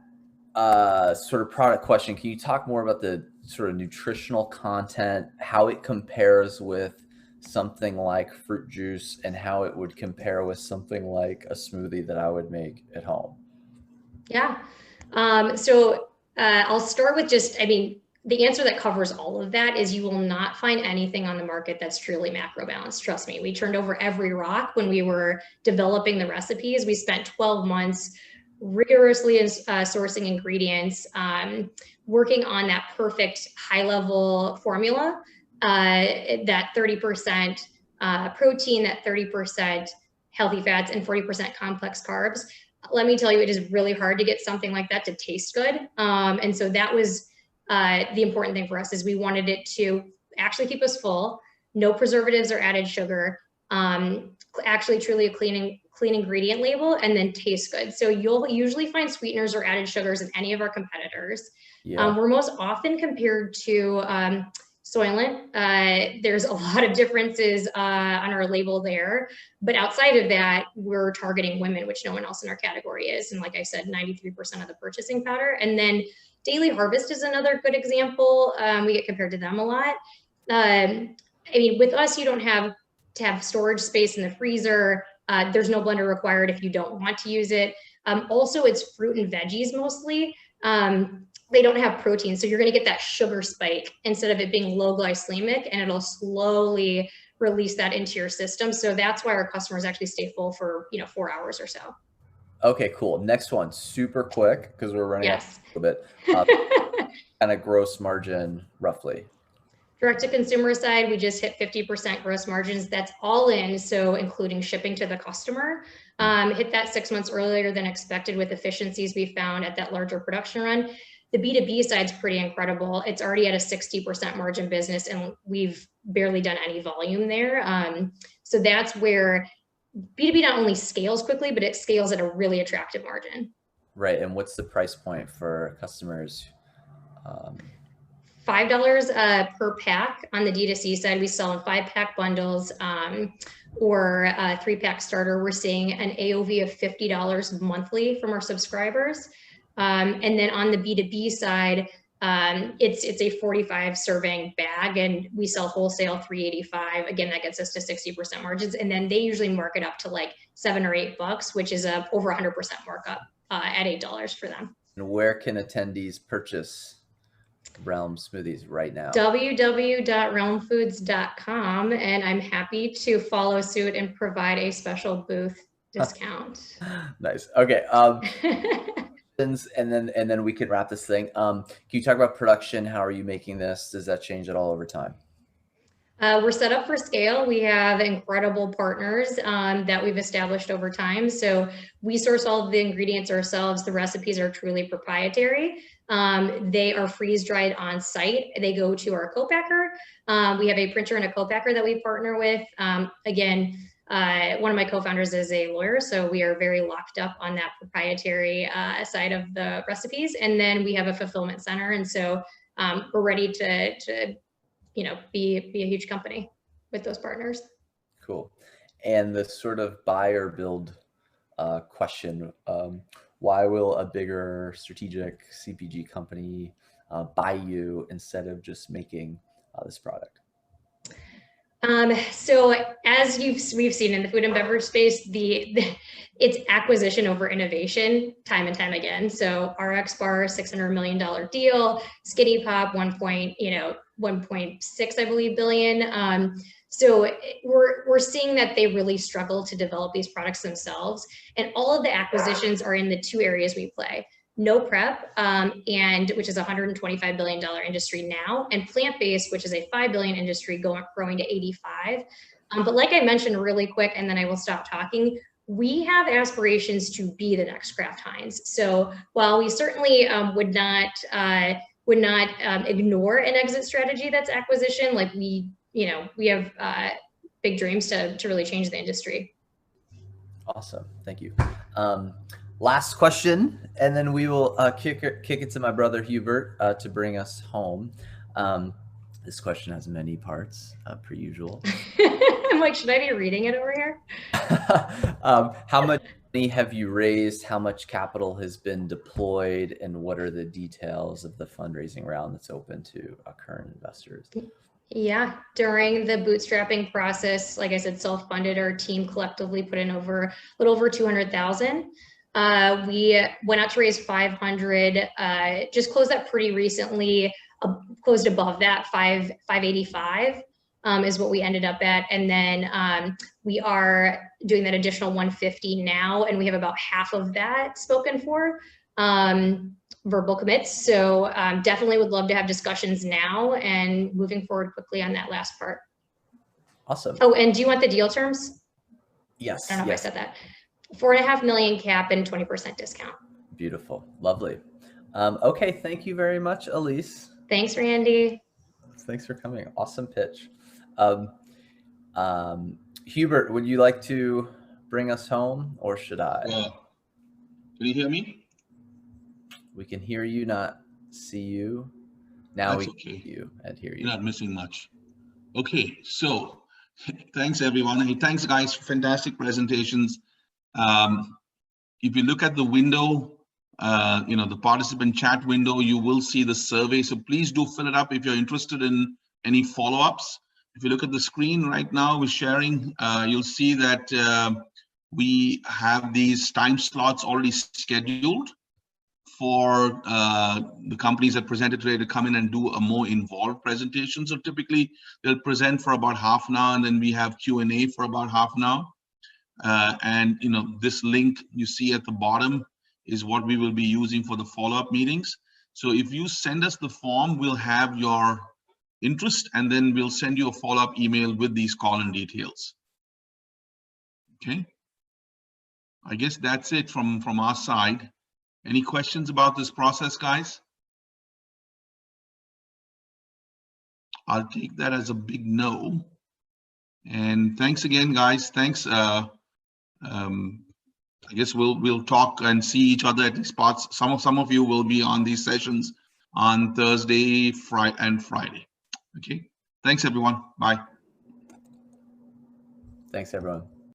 sort of product question, can you talk more about the sort of nutritional content, how it compares with something like fruit juice and how it would compare with something like a smoothie that I would make at home? Yeah. So I'll start with just, I mean, the answer that covers all of that is you will not find anything on the market that's truly macro balanced. Trust me, we turned over every rock when we were developing the recipes. We spent 12 months rigorously sourcing ingredients, working on that perfect high level formula, that 30% protein, that 30% healthy fats, and 40% complex carbs. Let me tell you, it is really hard to get something like that to taste good. And so that was the important thing for us, is we wanted it to actually keep us full, no preservatives or added sugar, actually truly a clean ingredient label, and then taste good. So you'll usually find sweeteners or added sugars in any of our competitors. Yeah. We're most often compared to Soylent. There's a lot of differences on our label there, but outside of that, we're targeting women, which no one else in our category is. And like I said, 93% of the purchasing powder. And then Daily Harvest is another good example. We get compared to them a lot. I mean, with us, you don't have to have storage space in the freezer. There's no blender required if you don't want to use it. Also, it's fruit and veggies mostly. They don't have protein, so you're going to get that sugar spike instead of it being low glycemic, and it'll slowly release that into your system. So that's why our customers actually stay full for 4 hours or so. Okay, cool. Next one, super quick, because we're running out a little bit. Kind of gross margin, roughly. Direct to consumer side, we just hit 50% gross margins. That's all in, so including shipping to the customer. Hit that 6 months earlier than expected with efficiencies we found at that larger production run. The B2B side's pretty incredible. It's already at a 60% margin business, and we've barely done any volume there. So that's where B2B not only scales quickly, but it scales at a really attractive margin. Right. And what's the price point for customers? $5 per pack on the D2C side. We sell in 5-pack bundles or a 3-pack starter. We're seeing an AOV of $50 monthly from our subscribers. And then on the B2B side, it's a 45 serving bag, and we sell wholesale $3.85. Again, that gets us to 60% margins. And then they usually mark it up to like $7 or $8, which is over 100% markup at $8 for them. And where can attendees purchase Realm smoothies right now? www.realmfoods.com, and I'm happy to follow suit and provide a special booth discount. Nice. Okay. And then we can wrap this thing. Can you talk about production? How are you making this? Does that change at all over time? We're set up for scale. We have incredible partners that we've established over time. So we source all of the ingredients ourselves. The recipes are truly proprietary. They are freeze dried on site. They go to our co-packer. We have a printer and a co-packer that we partner with. Again, one of my co-founders is a lawyer, so we are very locked up on that proprietary side of the recipes. And then we have a fulfillment center. And so we're ready to be a huge company with those partners. Cool. And the sort of buy or build question, why will a bigger strategic CPG company buy you instead of just making this product? So as we've seen in the food and beverage space, it's acquisition over innovation time and time again. So RX Bar, $600 million deal, Skinny Pop, 1.6, I believe, billion. So we're seeing that they really struggle to develop these products themselves. And all of the acquisitions are in the two areas we play. No prep, and which is a $125 billion industry now, and plant-based, which is a $5 billion industry growing to 85. But like I mentioned really quick, and then I will stop talking, we have aspirations to be the next Kraft Heinz. So while we certainly would not ignore an exit strategy that's acquisition, like we have big dreams to really change the industry. Awesome, thank you. Last question, and then we will kick it to my brother Hubert to bring us home. This question has many parts, per usual. I'm like, should I be reading it over here? How much money have you raised? How much capital has been deployed? And what are the details of the fundraising round that's open to current investors? Yeah, during the bootstrapping process, like I said, self-funded, our team collectively put in a little over 200,000. We went out to raise 500, just closed that pretty recently, closed above that, 585 is what we ended up at. And then we are doing that additional 150 now, and we have about half of that spoken for, verbal commits. So definitely would love to have discussions now and moving forward quickly on that last part. Awesome. Oh, and do you want the deal terms? Yes. I don't know if I said that. 4.5 million cap and 20% discount. Beautiful. Lovely. Okay. Thank you very much, Elise. Thanks, Randy. Thanks for coming. Awesome pitch. Hubert, would you like to bring us home, or should I? Can you hear me? We can hear you, not see you. Now That's we can okay. hear you and hear you. You're not missing much. Okay, so thanks everyone. Hey, thanks guys, fantastic presentations. If you look at the window, the participant chat window, you will see the survey. So please do fill it up if you're interested in any follow-ups. If you look at the screen right now, we're sharing, you'll see that we have these time slots already scheduled for the companies that presented today to come in and do a more involved presentation. So typically they'll present for about half an hour, and then we have Q&A for about half an hour. And this link you see at the bottom is what we will be using for the follow-up meetings. So if you send us the form, we'll have your interest, and then we'll send you a follow-up email with these call-in details. Okay. I guess that's it from our side. Any questions about this process, guys? I'll take that as a big no. And thanks again, guys. Thanks. I guess we'll talk and see each other at these spots. Some of you will be on these sessions on Thursday, and Friday. Okay. Thanks, everyone. Bye. Thanks, everyone.